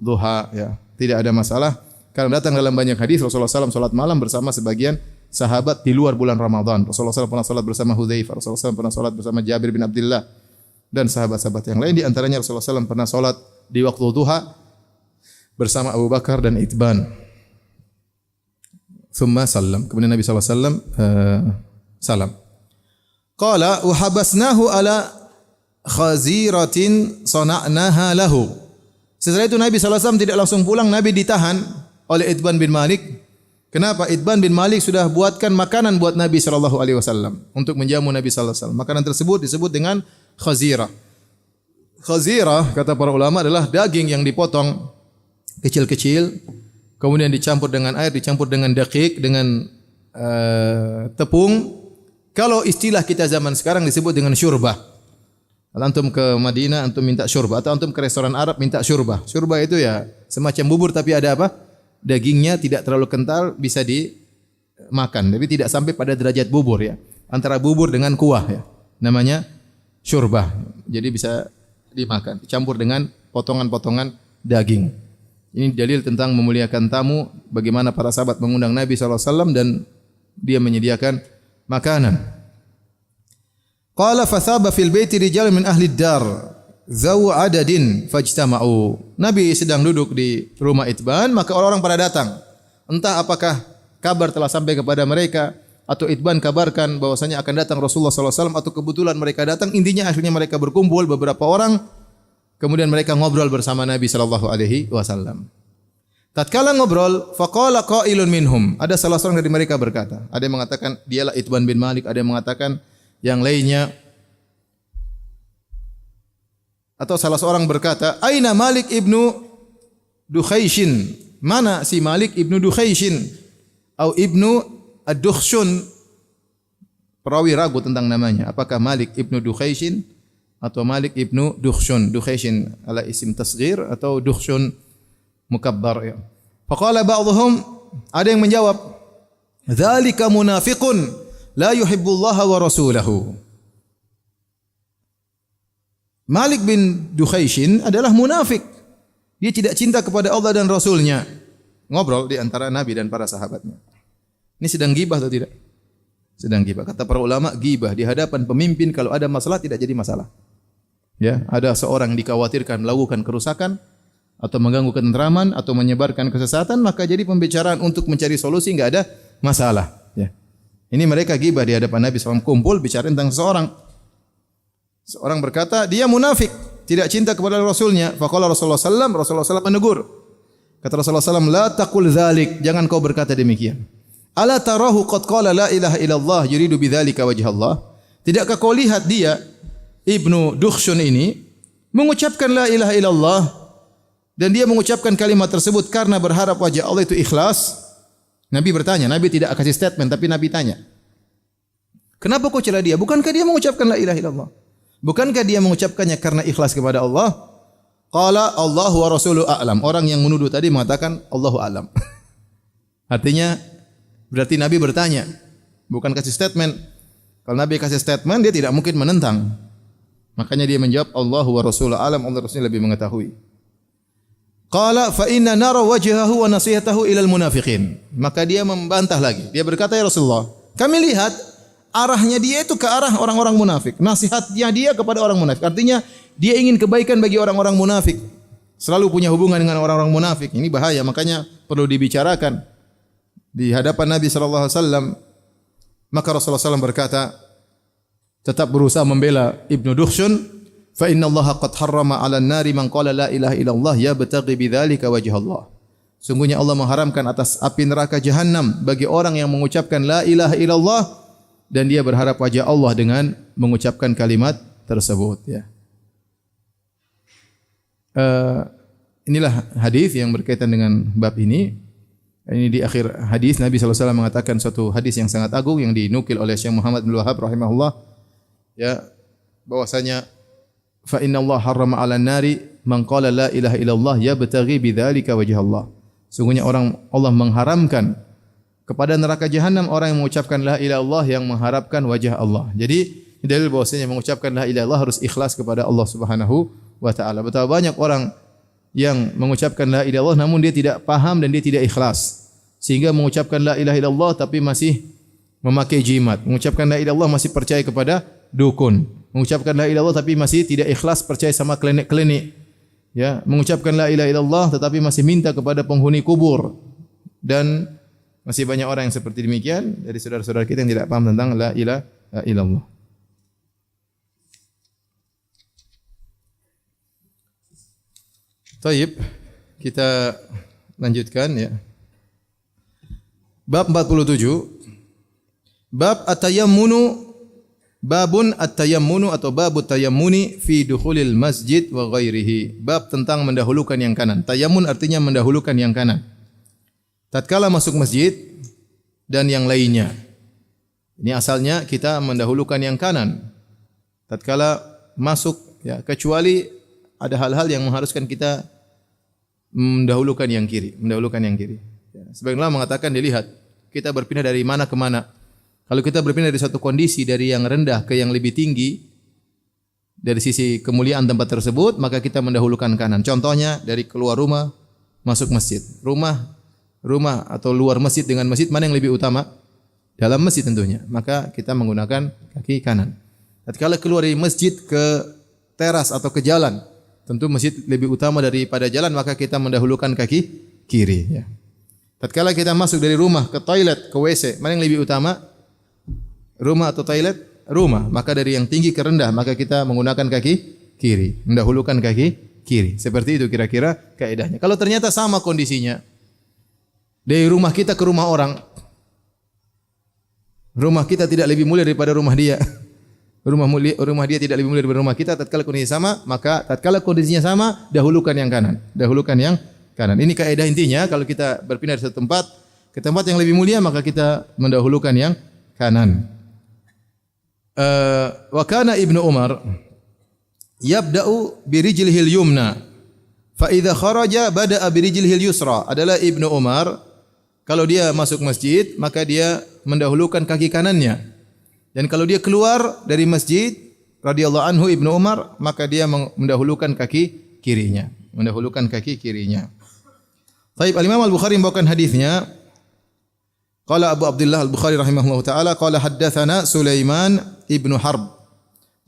duha. Ya. Tidak ada masalah. Karena datang dalam banyak hadis Rasulullah SAW salat malam bersama sebagian sahabat di luar bulan Ramadan. Rasulullah SAW pernah salat bersama Hudzaifah. Rasulullah SAW pernah salat bersama Jabir bin Abdullah dan sahabat-sahabat yang lain. Di antaranya Rasulullah SAW pernah salat di waktu duha bersama Abu Bakar dan Itban. Thumma sallam. Kemudian Nabi SAW salam. Qala uhabasnahu ala khaziratin sana'naha lahu. Setelah itu Nabi SAW tidak langsung pulang. Nabi ditahan oleh Itban bin Malik. Kenapa? Itban bin Malik sudah buatkan makanan buat Nabi SAW untuk menjamu Nabi SAW. Makanan tersebut disebut dengan khazirah. Khazirah kata para ulama adalah daging yang dipotong kecil-kecil, kemudian dicampur dengan air, dicampur dengan daqiq, dengan tepung. Kalau istilah kita zaman sekarang disebut dengan syurbah. Kalau antum ke Madinah, antum minta syurbah. Atau antum ke restoran Arab minta syurbah. Syurbah itu ya semacam bubur tapi ada apa? Dagingnya tidak terlalu kental, bisa dimakan. Tapi tidak sampai pada derajat bubur ya. Antara bubur dengan kuah ya. Namanya syurbah. Jadi bisa dimakan. Dicampur dengan potongan-potongan daging. Ini dalil tentang memuliakan tamu. Bagaimana para sahabat mengundang Nabi SAW dan dia menyediakan makanan. Qala fathaba fil baiti rijal min ahli dar zawu adadin fajtama'u. Nabi sedang duduk di rumah Itban, maka orang-orang pada datang. Entah apakah kabar telah sampai kepada mereka atau Itban kabarkan bahwasanya akan datang Rasulullah SAW atau kebetulan mereka datang. Intinya akhirnya mereka berkumpul beberapa orang, kemudian mereka ngobrol bersama Nabi SAW. Tatkala ngobrol, faqala qailun minhum. Ada salah seorang dari mereka berkata, ada yang mengatakan dialah Itban bin Malik, ada yang mengatakan yang lainnya. Atau salah seorang berkata, aina Malik ibnu Dukhaishin? Mana si Malik ibnu Dukhaishin? Atau ibnu Ad-Dukhshun? Perawi ragu tentang namanya. Apakah Malik ibnu Dukhaishin atau Malik ibnu Dukhshun? Dukhaishin ala isim tasghir atau Dukhshun mukabbar ya. Faqala ba'dhum, ada yang menjawab, dzalika munafiqun la yuhibbullaha wa rasulahu. Malik bin Dukhaishin adalah munafik. Dia tidak cinta kepada Allah dan Rasulnya. Ngobrol di antara Nabi dan para sahabatnya. Ini sedang gibah atau tidak? Sedang gibah. Kata para ulama, gibah di hadapan pemimpin kalau ada masalah tidak jadi masalah. Ya, ada seorang dikhawatirkan melakukan kerusakan atau mengganggu ketentraman atau menyebarkan kesesatan, maka jadi pembicaraan untuk mencari solusi enggak ada masalah. Ya. Ini mereka gibah di hadapan Nabi SAW, kumpul bicara tentang seseorang. Seorang berkata, dia munafik, tidak cinta kepada Rasulnya. Faqala Rasulullah SAW menegur. Kata Rasulullah SAW, la taqul dzalik, jangan kau berkata demikian. Ala tarahu qad qala la ilaha illallah yuridu bidzalika wajh Allah? Tidakkah kau lihat dia Ibnu Dukhshun ini mengucapkan la ilaha illallah dan dia mengucapkan kalimat tersebut karena berharap wajah Allah itu ikhlas? Nabi bertanya, Nabi tidak kasih statement tapi Nabi tanya. Kenapa kau celah dia? Bukankah dia mengucapkan la ilaha illallah? Bukankah dia mengucapkannya karena ikhlas kepada Allah? Qala Allahu wa rasuluhu a'lam. Orang yang menuduh tadi mengatakan Allahu a'lam. Artinya berarti Nabi bertanya, bukan kasih statement. Kalau Nabi kasih statement dia tidak mungkin menentang. Makanya dia menjawab Allahu wa rasuluhu a'lam, Allah Rasulnya lebih mengetahui. Qala fa inna nara wajhahu wa nasihatahu ilal munafiqin. Maka dia membantah lagi. Dia berkata, ya Rasulullah, kami lihat arahnya dia itu ke arah orang-orang munafik. Nasihatnya dia kepada orang munafik. Artinya dia ingin kebaikan bagi orang-orang munafik. Selalu punya hubungan dengan orang-orang munafik. Ini bahaya, makanya perlu dibicarakan di hadapan Nabi SAW. Maka Rasulullah SAW berkata, tetap berusaha membela Ibnu Dukhshun. Fa inna Allah qad harrama 'alan nari man qala la ilaha illallah yabtaghi bidzalika wajh Allah. Sungguhnya Allah mengharamkan atas api neraka jahanam bagi orang yang mengucapkan la ilaha illallah dan dia berharap wajah Allah dengan mengucapkan kalimat tersebut ya. Inilah hadis yang berkaitan dengan bab ini. Ini di akhir hadis Nabi SAW mengatakan suatu hadis yang sangat agung yang dinukil oleh Syekh Muhammad bin Wahab rahimahullah, ya, bahwasanya fa inna Allah harrama 'alan nari man qala la ilaha illallah yabtaghi bidzalika wajha Allah. Sungguhnya Allah mengharamkan kepada neraka jahanam orang yang mengucapkan la ilaha illallah yang mengharapkan wajah Allah. Jadi dalil bahwasanya mengucapkan la ilaha illallah harus ikhlas kepada Allah Subhanahu wa taala. Betapa banyak orang yang mengucapkan la ilaha illallah namun dia tidak paham dan dia tidak ikhlas. Sehingga mengucapkan la ilaha illallah tapi masih memakai jimat. Mengucapkan la ilaha illallah masih percaya kepada dukun. Mengucapkan la ilaha illallah tapi masih tidak ikhlas percaya sama klinik-klinik. Ya, mengucapkan la ilaha illallah tetapi masih minta kepada penghuni kubur. Dan masih banyak orang yang seperti demikian dari saudara-saudara kita yang tidak paham tentang la ilaha illallah. Taib, kita lanjutkan ya. Bab 47. Bab at-tayammunu, babun at-tayammunu atau babut tayammuni fi dukhulil masjid wa ghairihi. Bab tentang mendahulukan yang kanan. Tayammun artinya mendahulukan yang kanan. Tatkala masuk masjid dan yang lainnya. Ini asalnya kita mendahulukan yang kanan. Tatkala masuk ya, kecuali ada hal-hal yang mengharuskan kita mendahulukan yang kiri, Ya, sebagian ulama mengatakan dilihat kita berpindah dari mana ke mana. Kalau kita berpindah dari satu kondisi dari yang rendah ke yang lebih tinggi dari sisi kemuliaan tempat tersebut, maka kita mendahulukan kanan. Contohnya dari keluar rumah masuk masjid. Rumah atau luar masjid dengan masjid mana yang lebih utama? Dalam masjid tentunya. Maka kita menggunakan kaki kanan. Tatkala keluar dari masjid ke teras atau ke jalan, tentu masjid lebih utama daripada jalan, maka kita mendahulukan kaki kiri ya. Tatkala kita masuk dari rumah ke toilet, ke WC, mana yang lebih utama? Rumah atau toilet? Rumah. Maka dari yang tinggi ke rendah, maka kita menggunakan kaki kiri, mendahulukan kaki kiri. Seperti itu kira-kira kaidahnya. Kalau ternyata sama kondisinya, dari rumah kita ke rumah orang, rumah kita tidak lebih mulia daripada rumah dia. Rumah dia tidak lebih mulia daripada rumah kita. Tatkala kondisinya sama, maka tatkala kondisinya sama, dahulukan yang kanan. Dahulukan yang kanan. Ini kaidah intinya. Kalau kita berpindah dari satu tempat ke tempat yang lebih mulia, maka kita mendahulukan yang kanan. Wa kana Ibnu Umar yabda'u birijlihil yumna fa idza kharaja bada'a birijlihil yusra. Adalah Ibnu Umar kalau dia masuk masjid, maka dia mendahulukan kaki kanannya. Dan kalau dia keluar dari masjid radhiyallahu anhu Ibnu Umar, maka dia mendahulukan kaki kirinya. Baik, Al-Imam Al-Bukhari membawakan hadisnya. Qala Abu Abdullah Al-Bukhari rahimahullahu taala qala haddatsana Sulaiman ibnu Harb.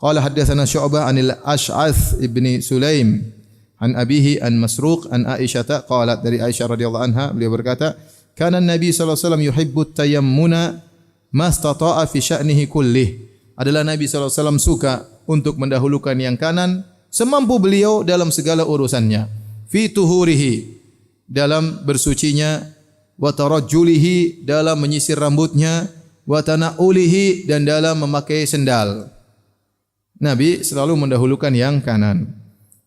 Qala haddatsana Syu'bah 'anil Ash'ath ibni Sulaim an abihi an Masruq an Aisyah qalat, dari Aisyah radhiyallahu anha beliau berkata, kana Nabi sallallahu alaihi wasallam yuhibbu tayammuna mastata'a fi sya'nihi kullih. Adalah Nabi sallallahu alaihi wasallam suka untuk mendahulukan yang kanan semampu beliau dalam segala urusannya. Fi tuhurihi, dalam bersucinya, wa tarajjulihi, dalam menyisir rambutnya, wa tana'ulihi, dan dalam memakai sendal. Nabi selalu mendahulukan yang kanan.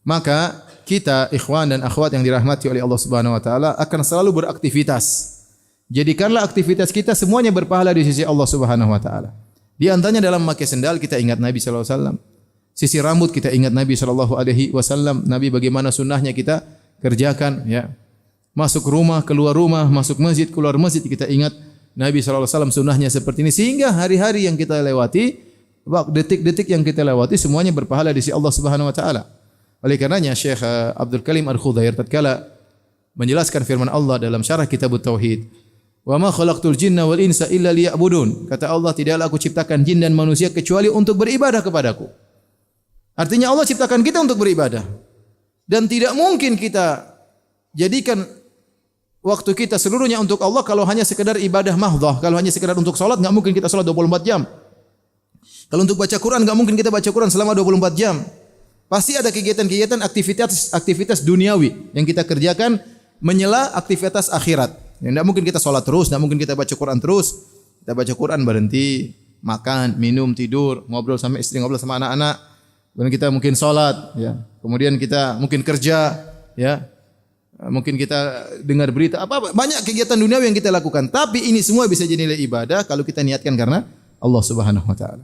Maka kita ikhwan dan akhwat yang dirahmati oleh Allah Subhanahu wa taala akan selalu beraktivitas. Jadikanlah aktivitas kita semuanya berpahala di sisi Allah Subhanahu wa taala. Di antaranya dalam memakai sendal kita ingat Nabi sallallahu alaihi wasallam. Sisi rambut kita ingat Nabi sallallahu alaihi wasallam. Nabi bagaimana sunnahnya kita kerjakan ya. Masuk rumah, keluar rumah, masuk masjid, keluar masjid, kita ingat Nabi sallallahu alaihi wasallam sunnahnya seperti ini, sehingga hari-hari yang kita lewati, detik-detik yang kita lewati semuanya berpahala di sisi Allah Subhanahu wa taala. Oleh karenanya Syekh Abdul Karim Al-Khudair tatkala menjelaskan firman Allah dalam syarah Kitab Tauhid, "Wa ma khalaqtul jinna wal insa illa liya'budun." Kata Allah, tidaklah aku ciptakan jin dan manusia kecuali untuk beribadah kepadaku. Artinya Allah ciptakan kita untuk beribadah. Dan tidak mungkin kita jadikan waktu kita seluruhnya untuk Allah kalau hanya sekedar ibadah mahdhah. Kalau hanya sekedar untuk salat, enggak mungkin kita salat 24 jam. Kalau untuk baca Quran, enggak mungkin kita baca Quran selama 24 jam. Pasti ada kegiatan-kegiatan, aktivitas duniawi yang kita kerjakan menyela aktivitas akhirat. Enggak mungkin kita salat terus, enggak mungkin kita baca Quran terus. Kita baca Quran berhenti, makan, minum, tidur, ngobrol sama istri, ngobrol sama anak-anak. Kemudian kita mungkin salat, ya. Kemudian kita mungkin kerja, ya. Mungkin kita dengar berita apa banyak kegiatan duniawi yang kita lakukan, tapi ini semua bisa jadi nilai ibadah kalau kita niatkan karena Allah Subhanahu wa taala.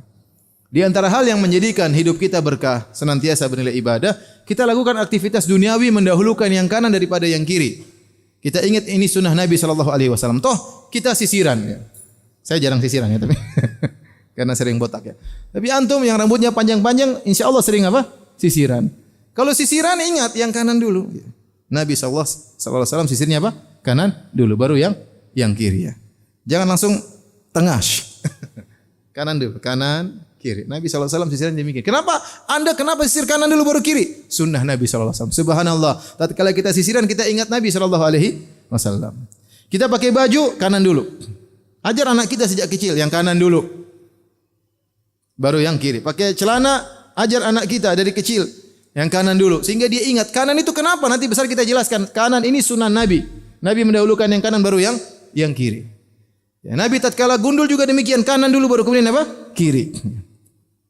Di antara hal yang menjadikan hidup kita berkah, senantiasa bernilai ibadah, kita lakukan aktivitas duniawi mendahulukan yang kanan daripada yang kiri. Kita ingat ini sunnah Nabi sallallahu alaihi wasallam. Toh kita sisiran ya. Saya jarang sisiran ya tapi karena sering botak ya. Tapi antum yang rambutnya panjang-panjang insyaallah sering apa? Sisiran. Kalau sisiran ingat yang kanan dulu. Nabi sallallahu alaihi wasallam sisirnya apa? Kanan dulu baru yang kiri ya. Jangan langsung tengah. Kanan dulu, kanan, kiri. Nabi sallallahu alaihi wasallam sisirnya demikian. Kenapa sisir kanan dulu baru kiri? Sunnah Nabi sallallahu alaihi wasallam. Subhanallah. Tatkala kita sisiran kita ingat Nabi sallallahu alaihi wasallam. Kita pakai baju kanan dulu. Ajar anak kita sejak kecil yang kanan dulu. Baru yang kiri. Pakai celana ajar anak kita dari kecil yang kanan dulu sehingga dia ingat kanan itu kenapa, nanti besar kita jelaskan. Kanan ini sunnah Nabi. Nabi mendahulukan yang kanan baru yang kiri. Ya, Nabi tatkala gundul juga demikian, kanan dulu baru kemudian apa? Kiri.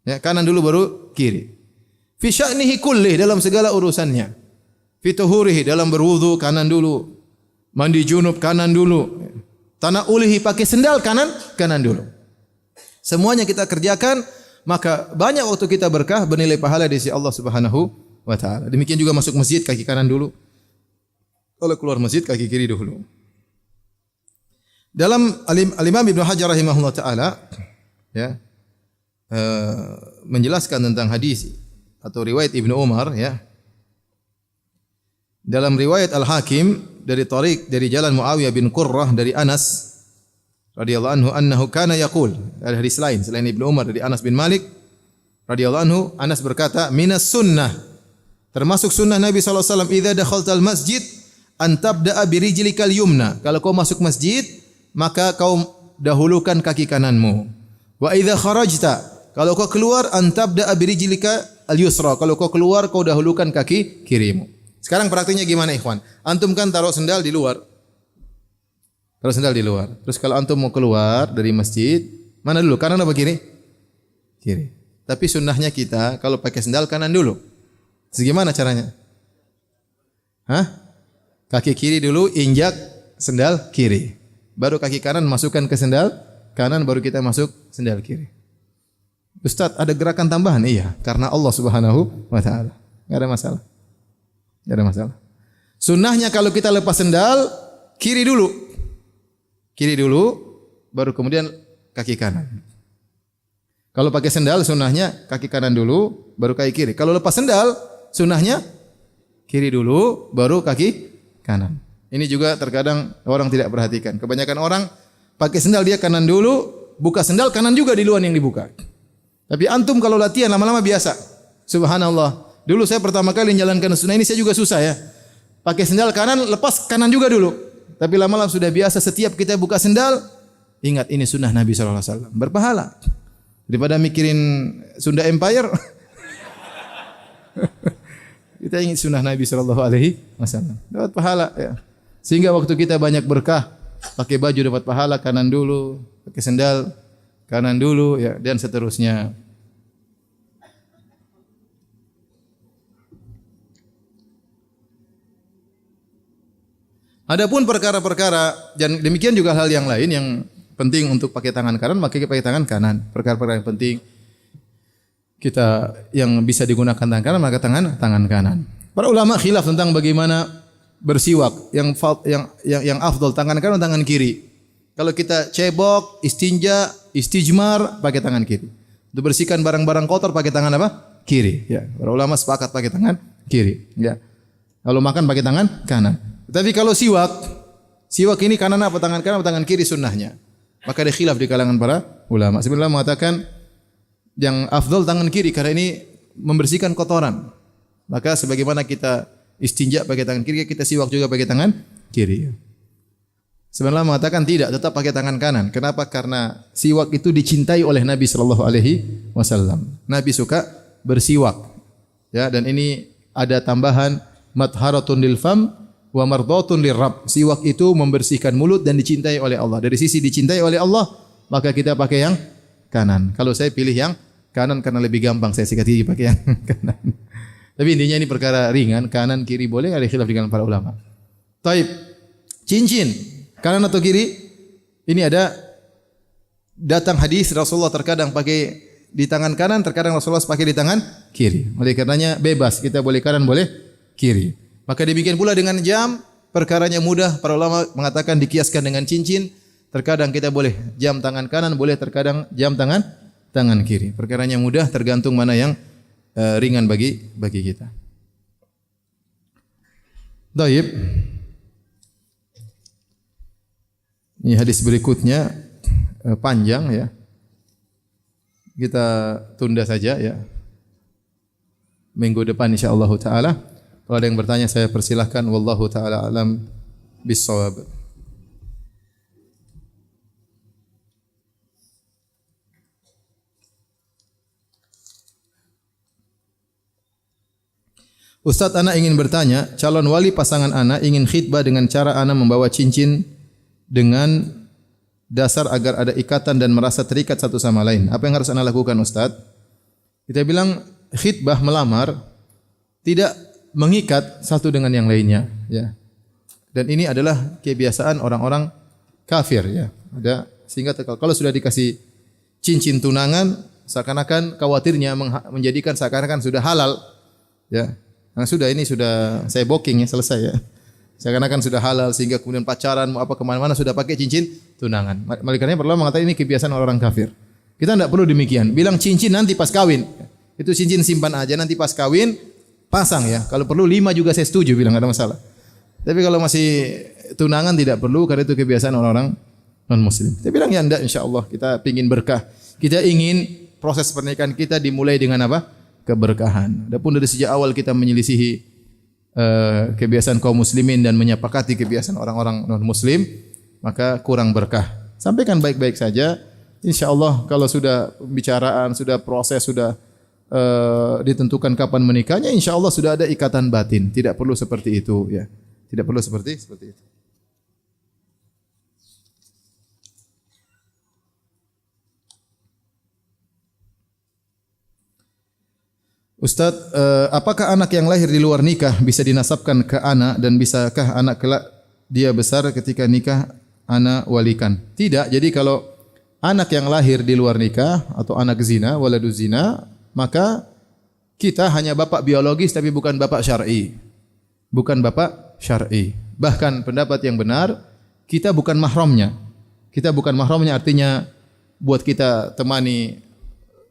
Ya, kanan dulu baru kiri. Fi sya'nihi kullih, dalam segala urusannya. Fi tuhurihi, dalam berwudu kanan dulu. Mandi junub kanan dulu. Tanaulihi, pakai sendal kanan dulu. Semuanya kita kerjakan, maka banyak waktu kita berkah, bernilai pahala di sisi Allah Subhanahu wa taala. Demikian juga masuk masjid kaki kanan dulu. Kalau keluar masjid kaki kiri dulu. Dalam Al-Imam Ibnu Hajar rahimahullah taala ya menjelaskan tentang hadis atau riwayat Ibnu Umar ya. Dalam riwayat Al-Hakim dari jalan Muawiyah bin Qurrah dari Anas radhiyallahu anhu annahu kana yaqul, ada hadis lain selain Ibnu Umar dari Anas bin Malik radhiyallahu anhu, Anas berkata minas sunnah, termasuk sunnah Nabi sallallahu alaihi wasallam, idza dakhaltal masjid an tabda'a bi rijlikal yumna, kalau kau masuk masjid maka kau dahulukan kaki kananmu. Wa idza kharajta, kalau kau keluar an tabda'a bi rijlika al yusra, kalau kau keluar kau dahulukan kaki kirimu. Sekarang praktiknya gimana ikhwan? Antum kan taruh sendal di luar. Taruh sendal di luar. Terus kalau antum mau keluar dari masjid, mana dulu? Kanan apa kiri? Kiri. Tapi sunnahnya kita kalau pakai sendal kanan dulu. Gimana caranya? Hah? Kaki kiri dulu, injak sendal kiri. Baru kaki kanan masukkan ke sendal kanan, baru kita masuk sendal kiri. Ustaz, ada gerakan tambahan? Iya, karena Allah Subhanahu wa taala. Enggak ada masalah. Enggak ada masalah. Sunnahnya kalau kita lepas sendal, kiri dulu. Kiri dulu, baru kemudian kaki kanan. Kalau pakai sendal, sunnahnya kaki kanan dulu, baru kaki kiri. Kalau lepas sendal, sunnahnya kiri dulu, baru kaki kanan. Ini juga terkadang orang tidak perhatikan. Kebanyakan orang pakai sendal dia kanan dulu, buka sendal kanan juga di luar yang dibuka. Tapi antum kalau latihan lama-lama biasa. Subhanallah. Dulu saya pertama kali menjalankan sunnah ini saya juga susah ya. Pakai sendal kanan, lepas kanan juga dulu. Tapi lama-lama sudah biasa, setiap kita buka sendal, ingat ini sunnah Nabi sallallahu alaihi wasallam. Berpahala. Daripada mikirin Sunda Empire, kita ingat sunnah Nabi sallallahu alaihi wasallam. Dapat pahala ya. Sehingga waktu kita banyak berkah, pakai baju dapat pahala kanan dulu, pakai sendal kanan dulu ya, dan seterusnya. Adapun perkara-perkara dan demikian juga hal yang lain yang penting untuk pakai tangan kanan, maka pakai tangan kanan. Perkara-perkara yang penting kita yang bisa digunakan tangan kanan, maka tangan kanan. Para ulama khilaf tentang bagaimana bersiwak, yang afdal tangan kanan atau tangan kiri. Kalau kita cebok, istinja, istijmar pakai tangan kiri. Untuk bersihkan barang-barang kotor pakai tangan apa? Kiri. Ya, para ulama sepakat pakai tangan kiri. Ya. Kalau makan pakai tangan kanan. Tapi kalau siwak ini kanan apa tangan kanan atau tangan kiri sunnahnya. Maka ada khilaf di kalangan para ulama. Sebenarnya mengatakan yang afdal tangan kiri karena ini membersihkan kotoran. Maka sebagaimana kita istinja pakai tangan kiri, kita siwak juga pakai tangan kiri. Sebenarnya mengatakan tidak, tetap pakai tangan kanan. Kenapa? Karena siwak itu dicintai oleh Nabi sallallahu alaihi wasallam. Nabi suka bersiwak. Ya, dan ini ada tambahan matharatun lil fam wa mardhatun lirrabb. Siwak itu membersihkan mulut dan dicintai oleh Allah. Dari sisi dicintai oleh Allah, maka kita pakai yang kanan. Kalau saya pilih yang kanan karena lebih gampang saya sikat gigi pakai yang kanan. Tapi intinya ini perkara ringan, kanan kiri boleh, ada khilaf di kalangan para ulama. Taib. Cincin kanan atau kiri? Ini ada datang hadis Rasulullah terkadang pakai di tangan kanan, terkadang Rasulullah pakai di tangan kiri. Oleh karenanya bebas, kita boleh kanan, boleh kiri. Maka demikian pula dengan jam, perkaranya mudah. Para ulama mengatakan dikiaskan dengan cincin. Terkadang kita boleh jam tangan kanan, boleh terkadang jam tangan kiri. Perkaranya mudah, tergantung mana yang ringan bagi kita. Baik. Ini hadis berikutnya panjang ya. Kita tunda saja ya. Minggu depan insyaallah taala. Kalau ada yang bertanya saya persilahkan. Wallahu taala alam bis-shawab. Ustaz, anak ingin bertanya, calon wali pasangan anak ingin khitbah dengan cara anak membawa cincin dengan dasar agar ada ikatan dan merasa terikat satu sama lain. Apa yang harus anak lakukan, Ustaz? Kita bilang khitbah melamar tidak mengikat satu dengan yang lainnya, ya. Dan ini adalah kebiasaan orang-orang kafir, ya. Sehingga kalau sudah dikasih cincin tunangan, seakan-akan khawatirnya menjadikan seakan-akan sudah halal, ya. Nah, ini sudah saya booking ya, selesai ya. Seakan-akan sudah halal sehingga kemudian pacaran mau apa kemana-mana sudah pakai cincin tunangan. Makanya perlu mengatakan ini kebiasaan orang kafir. Kita tidak perlu demikian. Bilang cincin nanti pas kawin. Itu cincin simpan aja, nanti pas kawin pasang ya. Kalau perlu 5 juga saya setuju, bilang enggak ada masalah. Tapi kalau masih tunangan tidak perlu karena itu kebiasaan orang-orang non-muslim. Kita bilang ya enggak, insyaallah kita ingin berkah. Kita ingin proses pernikahan kita dimulai dengan apa? Keberkahan. Adapun dari sejak awal kita menyelisihi kebiasaan kaum muslimin dan menyepakati kebiasaan orang-orang non-muslim, maka kurang berkah. Sampaikan baik-baik saja. Insyaallah kalau sudah bicaraan, sudah proses, sudah ditentukan kapan menikahnya, insyaallah sudah ada ikatan batin. Tidak perlu seperti itu ya. Tidak perlu seperti itu. Ustaz, apakah anak yang lahir di luar nikah bisa dinasabkan ke anak dan bisakah anak kelak dia besar ketika nikah anak walikan? Tidak. Jadi kalau anak yang lahir di luar nikah atau anak zina, waladuz zina, maka kita hanya bapak biologis tapi bukan bapak syar'i. Bukan bapak syar'i. Bahkan pendapat yang benar, kita bukan mahramnya. Kita bukan mahramnya artinya buat kita temani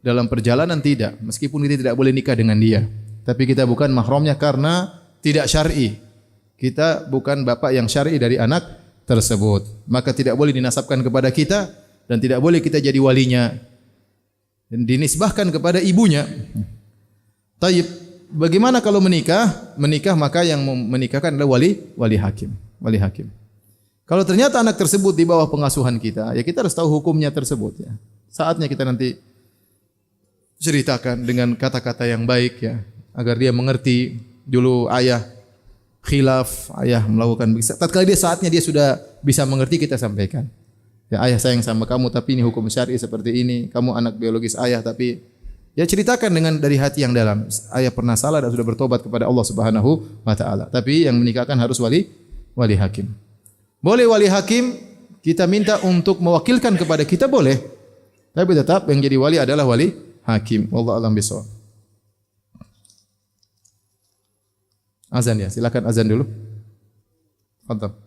dalam perjalanan tidak, meskipun kita tidak boleh nikah dengan dia. Tapi kita bukan mahramnya karena tidak syar'i. Kita bukan bapak yang syar'i dari anak tersebut. Maka tidak boleh dinasabkan kepada kita dan tidak boleh kita jadi walinya. Dan dinisbahkan kepada ibunya. Taib, bagaimana kalau menikah? Menikah maka yang menikahkan adalah wali hakim. Wali hakim. Kalau ternyata anak tersebut di bawah pengasuhan kita, ya kita harus tahu hukumnya tersebut ya. Saatnya kita nanti ceritakan dengan kata-kata yang baik ya, agar dia mengerti. Dulu ayah khilaf, ayah melakukan bisa. Tatkala saatnya dia sudah bisa mengerti, kita sampaikan. Ya, ayah sayang sama kamu tapi ini hukum syar'i seperti ini. Kamu anak biologis ayah tapi ya ceritakan dengan dari hati yang dalam. Ayah pernah salah dan sudah bertobat kepada Allah Subhanahu wa taala. Tapi yang menikahkan harus wali hakim. Boleh wali hakim kita minta untuk mewakilkan kepada kita, boleh. Tapi tetap yang jadi wali adalah wali hakim. Wallahu a'lam bishawab. Azan ya, silakan azan dulu. Fadhal.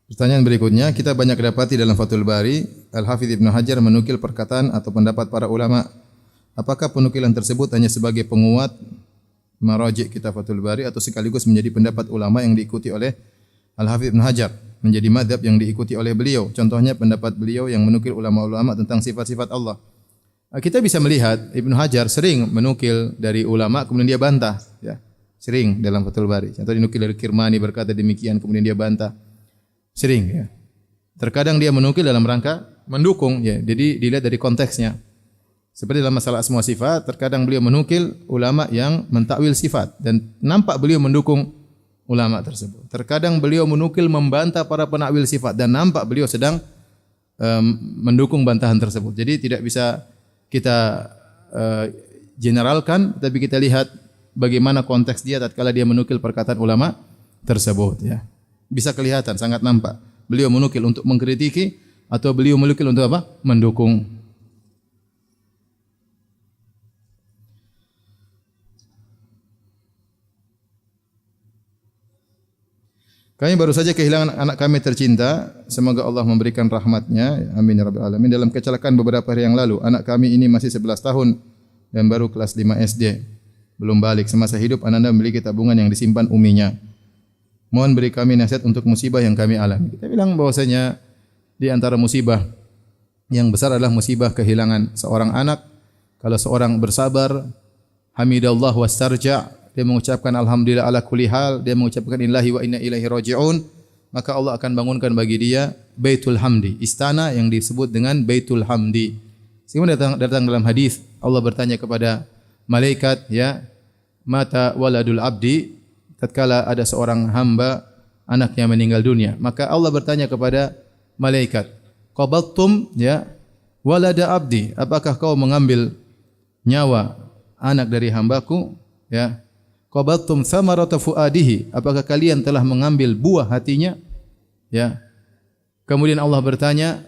Pertanyaan berikutnya, kita banyak dapati dalam Fathul Bari, Al-Hafidz Ibnu Hajar menukil perkataan atau pendapat para ulama. Apakah penukilan tersebut hanya sebagai penguat maraji' kitab Fathul Bari atau sekaligus menjadi pendapat ulama yang diikuti oleh Al-Hafidz Ibnu Hajar, menjadi madhab yang diikuti oleh beliau? Contohnya pendapat beliau yang menukil ulama-ulama tentang sifat-sifat Allah. Kita bisa melihat Ibnu Hajar sering menukil dari ulama kemudian dia bantah, ya. Sering dalam Fathul Bari. Contoh dinukil dari Kirmani berkata demikian kemudian dia bantah. Sering ya. Terkadang dia menukil dalam rangka mendukung ya. Jadi dilihat dari konteksnya. Seperti dalam masalah asma sifat, terkadang beliau menukil ulama yang mentakwil sifat dan nampak beliau mendukung ulama tersebut. Terkadang beliau menukil membantah para penakwil sifat dan nampak beliau sedang mendukung bantahan tersebut. Jadi tidak bisa kita generalkan, tapi kita lihat bagaimana konteks dia tatkala dia menukil perkataan ulama tersebut ya. Bisa kelihatan, sangat nampak. Beliau menukil untuk mengkritiki atau beliau menukil untuk apa? Mendukung. Kami baru saja kehilangan anak kami tercinta. Semoga Allah memberikan rahmatnya. Amin ya rabbal alamin. Dalam kecelakaan beberapa hari yang lalu, anak kami ini masih 11 tahun dan baru kelas 5 SD. Belum balik. Semasa hidup ananda memiliki tabungan yang disimpan uminya. Mohon beri kami nasihat untuk musibah yang kami alami. Kita bilang bahwasanya di antara musibah yang besar adalah musibah kehilangan seorang anak. Kalau seorang bersabar, hamidallah wastarja', dia mengucapkan alhamdulillah ala kulli hal, dia mengucapkan innallahi wa inna ilaihi raji'un, maka Allah akan bangunkan bagi dia Baitul Hamdi, istana yang disebut dengan Baitul Hamdi. Sehingga datang dalam hadis, Allah bertanya kepada malaikat, ya, mata waladul abdi, tatkala ada seorang hamba anaknya meninggal dunia, maka Allah bertanya kepada malaikat, qabaltum ya walada abdi, apakah kau mengambil nyawa anak dari hambaku, ya? Qabaltum thamarata fuadihi, apakah kalian telah mengambil buah hatinya? Ya. Kemudian Allah bertanya,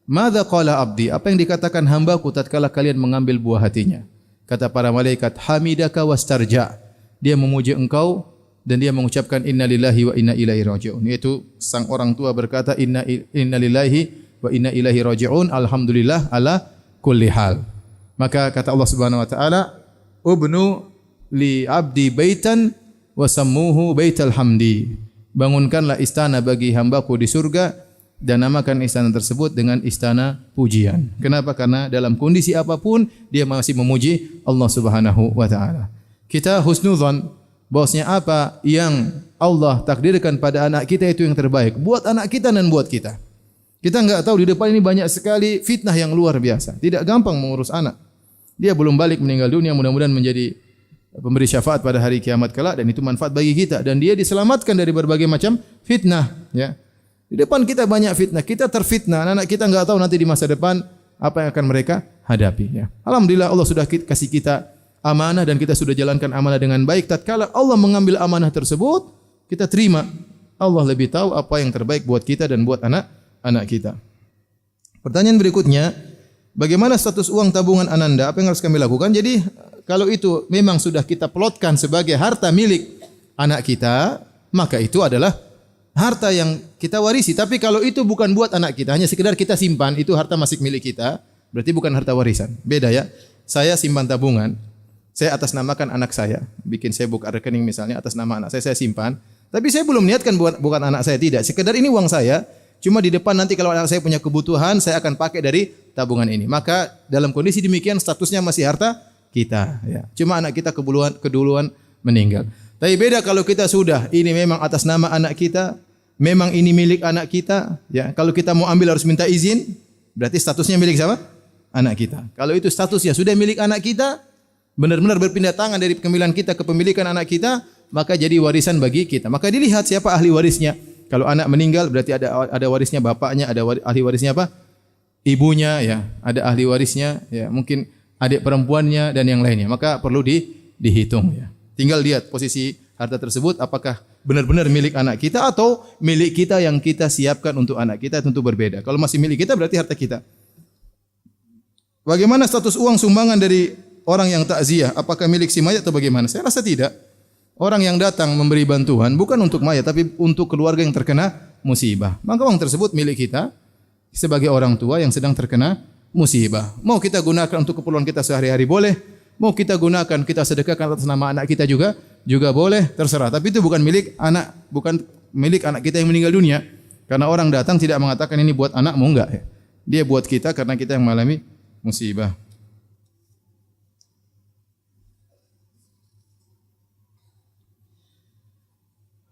madza qala abdi, apa yang dikatakan hambaku tatkala kalian mengambil buah hatinya? Kata para malaikat, hamidaka wastarja, dia memuji engkau dan dia mengucapkan innalillahi wa inna ilaihi raji'un. Yaitu sang orang tua berkata innalillahi wa inna ilaihi raji'un, alhamdulillah ala kulli hal. Maka kata Allah Subhanahu wa taala, ubnu li abdi baitan wa sammuhu baital hamdi. Bangunkanlah istana bagi hambaku di surga dan namakan istana tersebut dengan istana pujian. Kenapa? Karena dalam kondisi apapun dia masih memuji Allah Subhanahu wa taala. Kita husnudzon bahwasanya apa yang Allah takdirkan pada anak kita itu yang terbaik buat anak kita dan buat kita. Kita enggak tahu di depan ini banyak sekali fitnah yang luar biasa. Tidak gampang mengurus anak. Dia belum balik meninggal dunia, mudah-mudahan menjadi pemberi syafaat pada hari kiamat kelak dan itu manfaat bagi kita dan dia diselamatkan dari berbagai macam fitnah, ya. Di depan kita banyak fitnah, kita terfitnah, anak kita enggak tahu nanti di masa depan apa yang akan mereka hadapi, ya. Alhamdulillah Allah sudah kasih kita amanah dan kita sudah jalankan amanah dengan baik. Tatkala Allah mengambil amanah tersebut, kita terima. Allah lebih tahu apa yang terbaik buat kita dan buat anak kita. Pertanyaan berikutnya, bagaimana status uang tabungan Ananda? Apa yang harus kami lakukan? Jadi kalau itu memang sudah kita plotkan sebagai harta milik anak kita, maka itu adalah harta yang kita warisi. Tapi kalau itu bukan buat anak kita, hanya sekedar kita simpan, itu harta masih milik kita, berarti bukan harta warisan. Beda ya. Saya simpan tabungan, saya atas namakan anak saya, bikin saya buka rekening misalnya atas nama anak saya simpan. Tapi saya belum niatkan bukan anak saya, tidak. Sekedar ini uang saya, cuma di depan nanti kalau anak saya punya kebutuhan, saya akan pakai dari tabungan ini. Maka dalam kondisi demikian statusnya masih harta kita, ya. Cuma anak kita keduluan meninggal. Tapi beda kalau kita sudah ini memang atas nama anak kita, memang ini milik anak kita, ya. Kalau kita mau ambil harus minta izin, berarti statusnya milik siapa? Anak kita. Kalau itu statusnya sudah milik anak kita, benar-benar berpindah tangan dari kepemilikan kita ke kepemilikan anak kita, maka jadi warisan bagi kita. Maka dilihat siapa ahli warisnya. Kalau anak meninggal berarti ada warisnya bapaknya, ada ahli warisnya apa? Ibunya, ya. Ada ahli warisnya, ya. Mungkin adik perempuannya dan yang lainnya, maka perlu dihitung, ya. Tinggal lihat posisi harta tersebut apakah benar-benar milik anak kita atau milik kita yang kita siapkan untuk anak kita, tentu berbeda. Kalau masih milik kita berarti harta kita. Bagaimana status uang sumbangan dari orang yang takziah? Apakah milik si mayat atau bagaimana? Saya rasa tidak. Orang yang datang memberi bantuan bukan untuk mayat tapi untuk keluarga yang terkena musibah. Maka uang tersebut milik kita sebagai orang tua yang sedang terkena musibah. Mau kita gunakan untuk keperluan kita sehari-hari boleh, mau kita gunakan kita sedekahkan atas nama anak kita juga boleh, terserah. Tapi itu bukan milik anak kita yang meninggal dunia. Karena orang datang tidak mengatakan ini buat anakmu, enggak, ya. Dia buat kita karena kita yang mengalami musibah.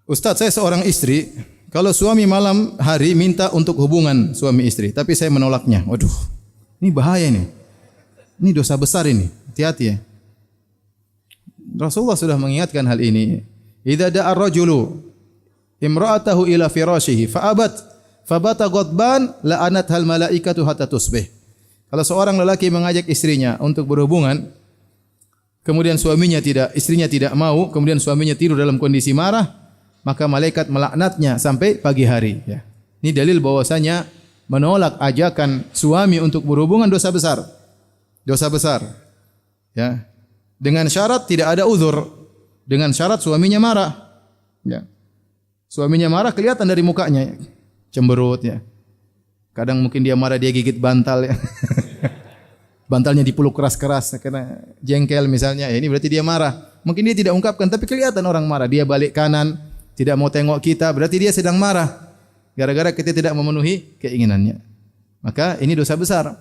Ustaz, saya seorang istri, kalau suami malam hari minta untuk hubungan suami istri, tapi saya menolaknya. Waduh, ini bahaya ini. Ini dosa besar ini. Hati-hati ya. Rasulullah sudah mengingatkan hal ini. Idza da'a ar-rajulu imra'atahu ila firashihi fa'abat fabata ghadban la'anathal malaikatu hatta tusbih. Kalau seorang lelaki mengajak istrinya untuk berhubungan, kemudian istrinya tidak mau, kemudian suaminya tidur dalam kondisi marah, maka malaikat melaknatnya sampai pagi hari. Ya. Ini dalil bahwasanya menolak ajakan suami untuk berhubungan dosa besar. Dosa besar. Ya. Dengan syarat tidak ada uzur. Dengan syarat suaminya marah. Ya. Suaminya marah kelihatan dari mukanya. Cemberut ya. Kadang mungkin dia marah, dia gigit bantal ya. Bantalnya dipeluk keras-keras karena jengkel misalnya. Ya, ini berarti dia marah. Mungkin dia tidak ungkapkan tapi kelihatan orang marah. Dia balik kanan, tidak mau tengok kita, berarti dia sedang marah. Gara-gara kita tidak memenuhi keinginannya. Maka ini dosa besar.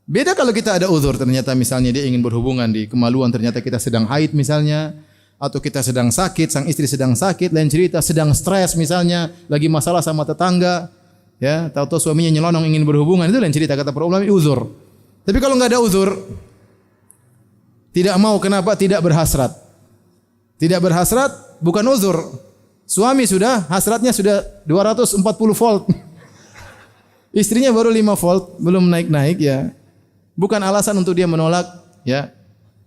Beda kalau kita ada uzur, ternyata misalnya dia ingin berhubungan di kemaluan, ternyata kita sedang haid misalnya, atau kita sedang sakit, sang istri sedang sakit, lain cerita sedang stres misalnya, lagi masalah sama tetangga, ya, tahu-tahu suaminya nyelonong ingin berhubungan, itu lain cerita, kata para ulama uzur. Tapi kalau enggak ada uzur, tidak mau, kenapa? Tidak berhasrat. Tidak berhasrat bukan uzur. Suami sudah hasratnya sudah 240 volt. Istrinya baru 5 volt, belum naik-naik ya. Bukan alasan untuk dia menolak ya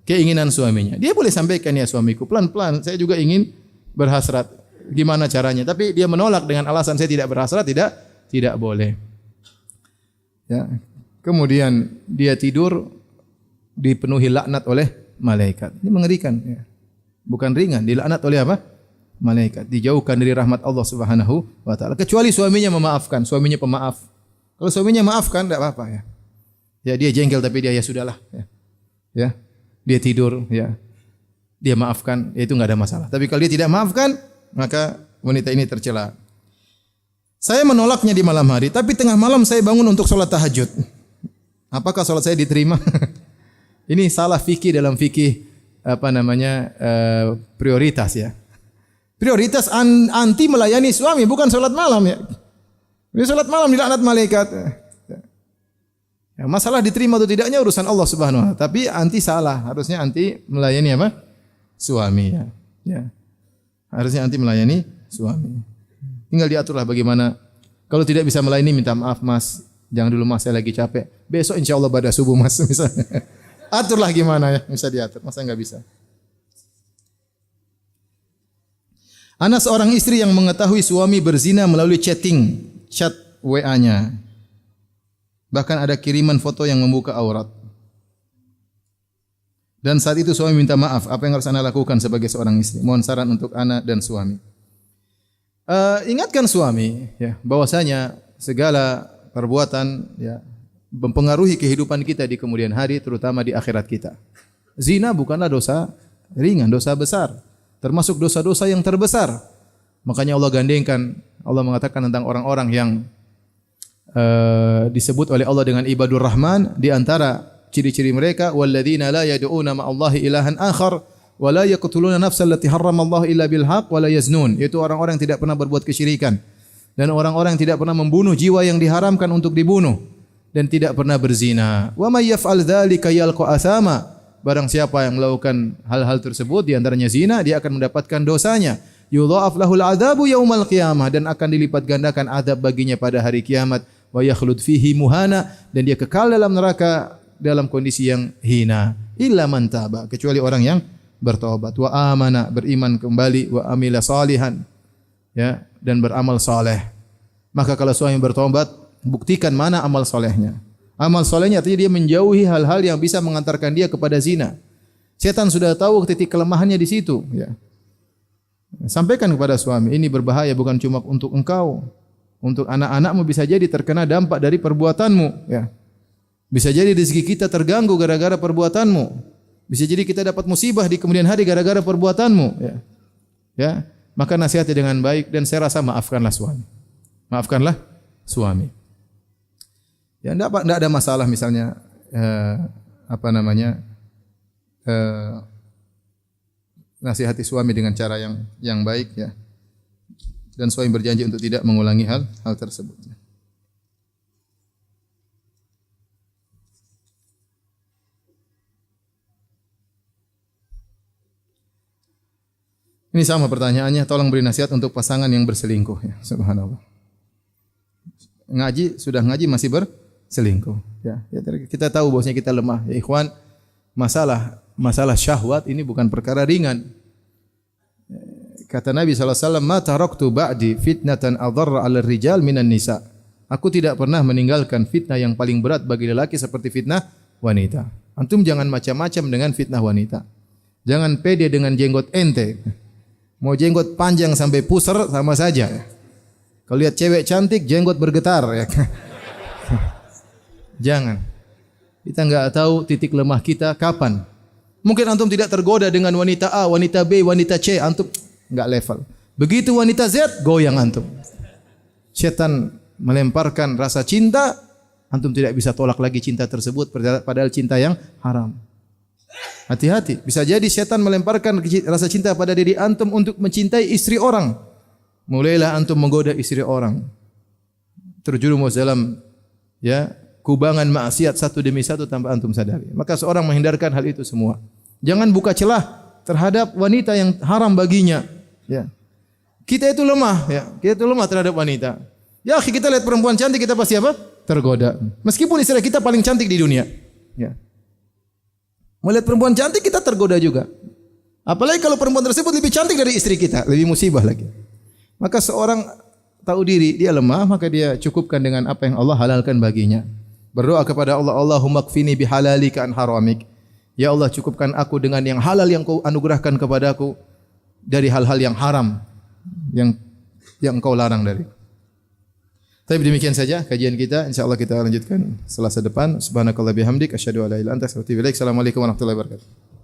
keinginan suaminya. Dia boleh sampaikan, ya suamiku, pelan-pelan saya juga ingin berhasrat. Gimana caranya? Tapi dia menolak dengan alasan saya tidak berhasrat, tidak boleh. Ya. Kemudian dia tidur dipenuhi laknat oleh malaikat. Ini mengerikan ya. Bukan ringan, dilaknat oleh apa? Malaikat. Dijauhkan dari rahmat Allah Subhanahu wa taala. Kecuali suaminya memaafkan, suaminya pemaaf. Kalau suaminya maafkan enggak apa-apa ya. Ya dia jengkel tapi dia ya sudahlah ya. Ya. Dia tidur ya. Dia maafkan, ya itu enggak ada masalah. Tapi kalau dia tidak maafkan, maka wanita ini tercela. Saya menolaknya di malam hari, tapi tengah malam saya bangun untuk sholat tahajud. Apakah sholat saya diterima? Ini salah fikih dalam fikih prioritas ya. Prioritas anti melayani suami, bukan sholat malam ya. Ini sholat malam dilaknat malaikat. Ya, masalah diterima atau tidaknya urusan Allah Subhanahu wa taala. Tapi anti salah, harusnya anti melayani apa? Suami ya. Ya. Harusnya anti melayani suami. Tinggal diaturlah bagaimana. Kalau tidak bisa melayani, minta maaf mas. Jangan dulu mas, saya lagi capek. Besok insya Allah pada subuh mas misalnya. Aturlah gimana ya, bisa diatur. Masa enggak bisa? Ana seorang istri yang mengetahui suami berzina melalui chat WA-nya. Bahkan ada kiriman foto yang membuka aurat. Dan saat itu suami minta maaf. Apa yang harus ana lakukan sebagai seorang istri? Mohon saran untuk ana dan suami. Ingatkan suami ya, bahwasanya segala perbuatan ya mempengaruhi kehidupan kita di kemudian hari, terutama di akhirat kita. Zina bukanlah dosa ringan, dosa besar. Termasuk dosa-dosa yang terbesar. Makanya Allah gandengkan, Allah mengatakan tentang orang-orang yang disebut oleh Allah dengan ibadur rahman, di antara ciri-ciri mereka walladzina la yad'una ma'allahi ilahan akhar wa la yaqtuluna nafsal lati harramallahu illa bil haqq wa la yaznun. Yaitu orang-orang yang tidak pernah berbuat kesyirikan dan orang-orang yang tidak pernah membunuh jiwa yang diharamkan untuk dibunuh dan tidak pernah berzina. Wa may yaf'al dzalika yalqa athama. Barang siapa yang melakukan hal-hal tersebut di antaranya zina, dia akan mendapatkan dosanya. Yudha'af lahul 'adzabu yaumal qiyamah, dan akan dilipat gandakan azab baginya pada hari kiamat. Wa yakhlud fihi muhana, dan dia kekal dalam neraka dalam kondisi yang hina. Illa man taba, kecuali orang yang bertobat. Wa amana, beriman kembali. Wa amila salihan, ya, dan beramal saleh. Maka kalau suami bertobat, buktikan mana amal solehnya. Amal solehnya artinya dia menjauhi hal-hal yang bisa mengantarkan dia kepada zina. Setan sudah tahu titik kelemahannya di situ. Ya. Sampaikan kepada suami, ini berbahaya bukan cuma untuk engkau, untuk anak-anakmu bisa jadi terkena dampak dari perbuatanmu. Ya. Bisa jadi rezeki kita terganggu gara-gara perbuatanmu. Bisa jadi kita dapat musibah di kemudian hari gara-gara perbuatanmu. Ya. Ya. Maka nasihati dengan baik dan saya rasa maafkanlah suami. Maafkanlah suami. Ya, enggak ada masalah misalnya nasihati suami dengan cara yang baik ya. Dan suami berjanji untuk tidak mengulangi hal tersebut. Ini sama pertanyaannya, tolong beri nasihat untuk pasangan yang berselingkuh ya. Subhanallah. Sudah ngaji masih berselingkuh ya. Kita tahu bahwasanya kita lemah ya ikhwan. Masalah masalah syahwat ini bukan perkara ringan. Kata Nabi SAW, "Ma taraktu ba'di fitnatan adharra 'ala rijal minan nisa." Aku tidak pernah meninggalkan fitnah yang paling berat bagi lelaki seperti fitnah wanita. Antum jangan macam-macam dengan fitnah wanita. Jangan pede dengan jenggot ente. Mau jenggot panjang sampai pusar sama saja. Kalau lihat cewek cantik jenggot bergetar ya. Jangan. Kita enggak tahu titik lemah kita kapan. Mungkin antum tidak tergoda dengan wanita A, wanita B, wanita C, antum enggak level. Begitu wanita Z, goyang antum. Setan melemparkan rasa cinta, antum tidak bisa tolak lagi cinta tersebut padahal cinta yang haram. Hati-hati, bisa jadi setan melemparkan rasa cinta pada diri antum untuk mencintai istri orang. Mulailah antum menggoda istri orang. Terjerumus dalam kubangan maksiat satu demi satu tanpa antum sadari. Maka seorang menghindarkan hal itu semua. Jangan buka celah terhadap wanita yang haram baginya. Ya. Kita itu lemah, kita itu lemah terhadap wanita. Ya, kita lihat perempuan cantik kita pasti apa? Tergoda. Meskipun istri kita paling cantik di dunia. Ya. Melihat perempuan cantik kita tergoda juga. Apalagi kalau perempuan tersebut lebih cantik dari istri kita, lebih musibah lagi. Maka seorang tahu diri dia lemah, maka dia cukupkan dengan apa yang Allah halalkan baginya. Berdoa kepada Allah, Allahumma kfini bihalalika an haramik. Ya Allah, cukupkan aku dengan yang halal yang Kau anugerahkan kepadaku dari hal-hal yang haram yang Engkau larang dari. Tapi demikian saja kajian kita. Insyaallah kita lanjutkan Selasa depan. Subhanakallah bihamdik asyhadu an la ilaha illa anta astaghfiruka wa atubu ilaik. Assalamualaikum warahmatullahi wabarakatuh.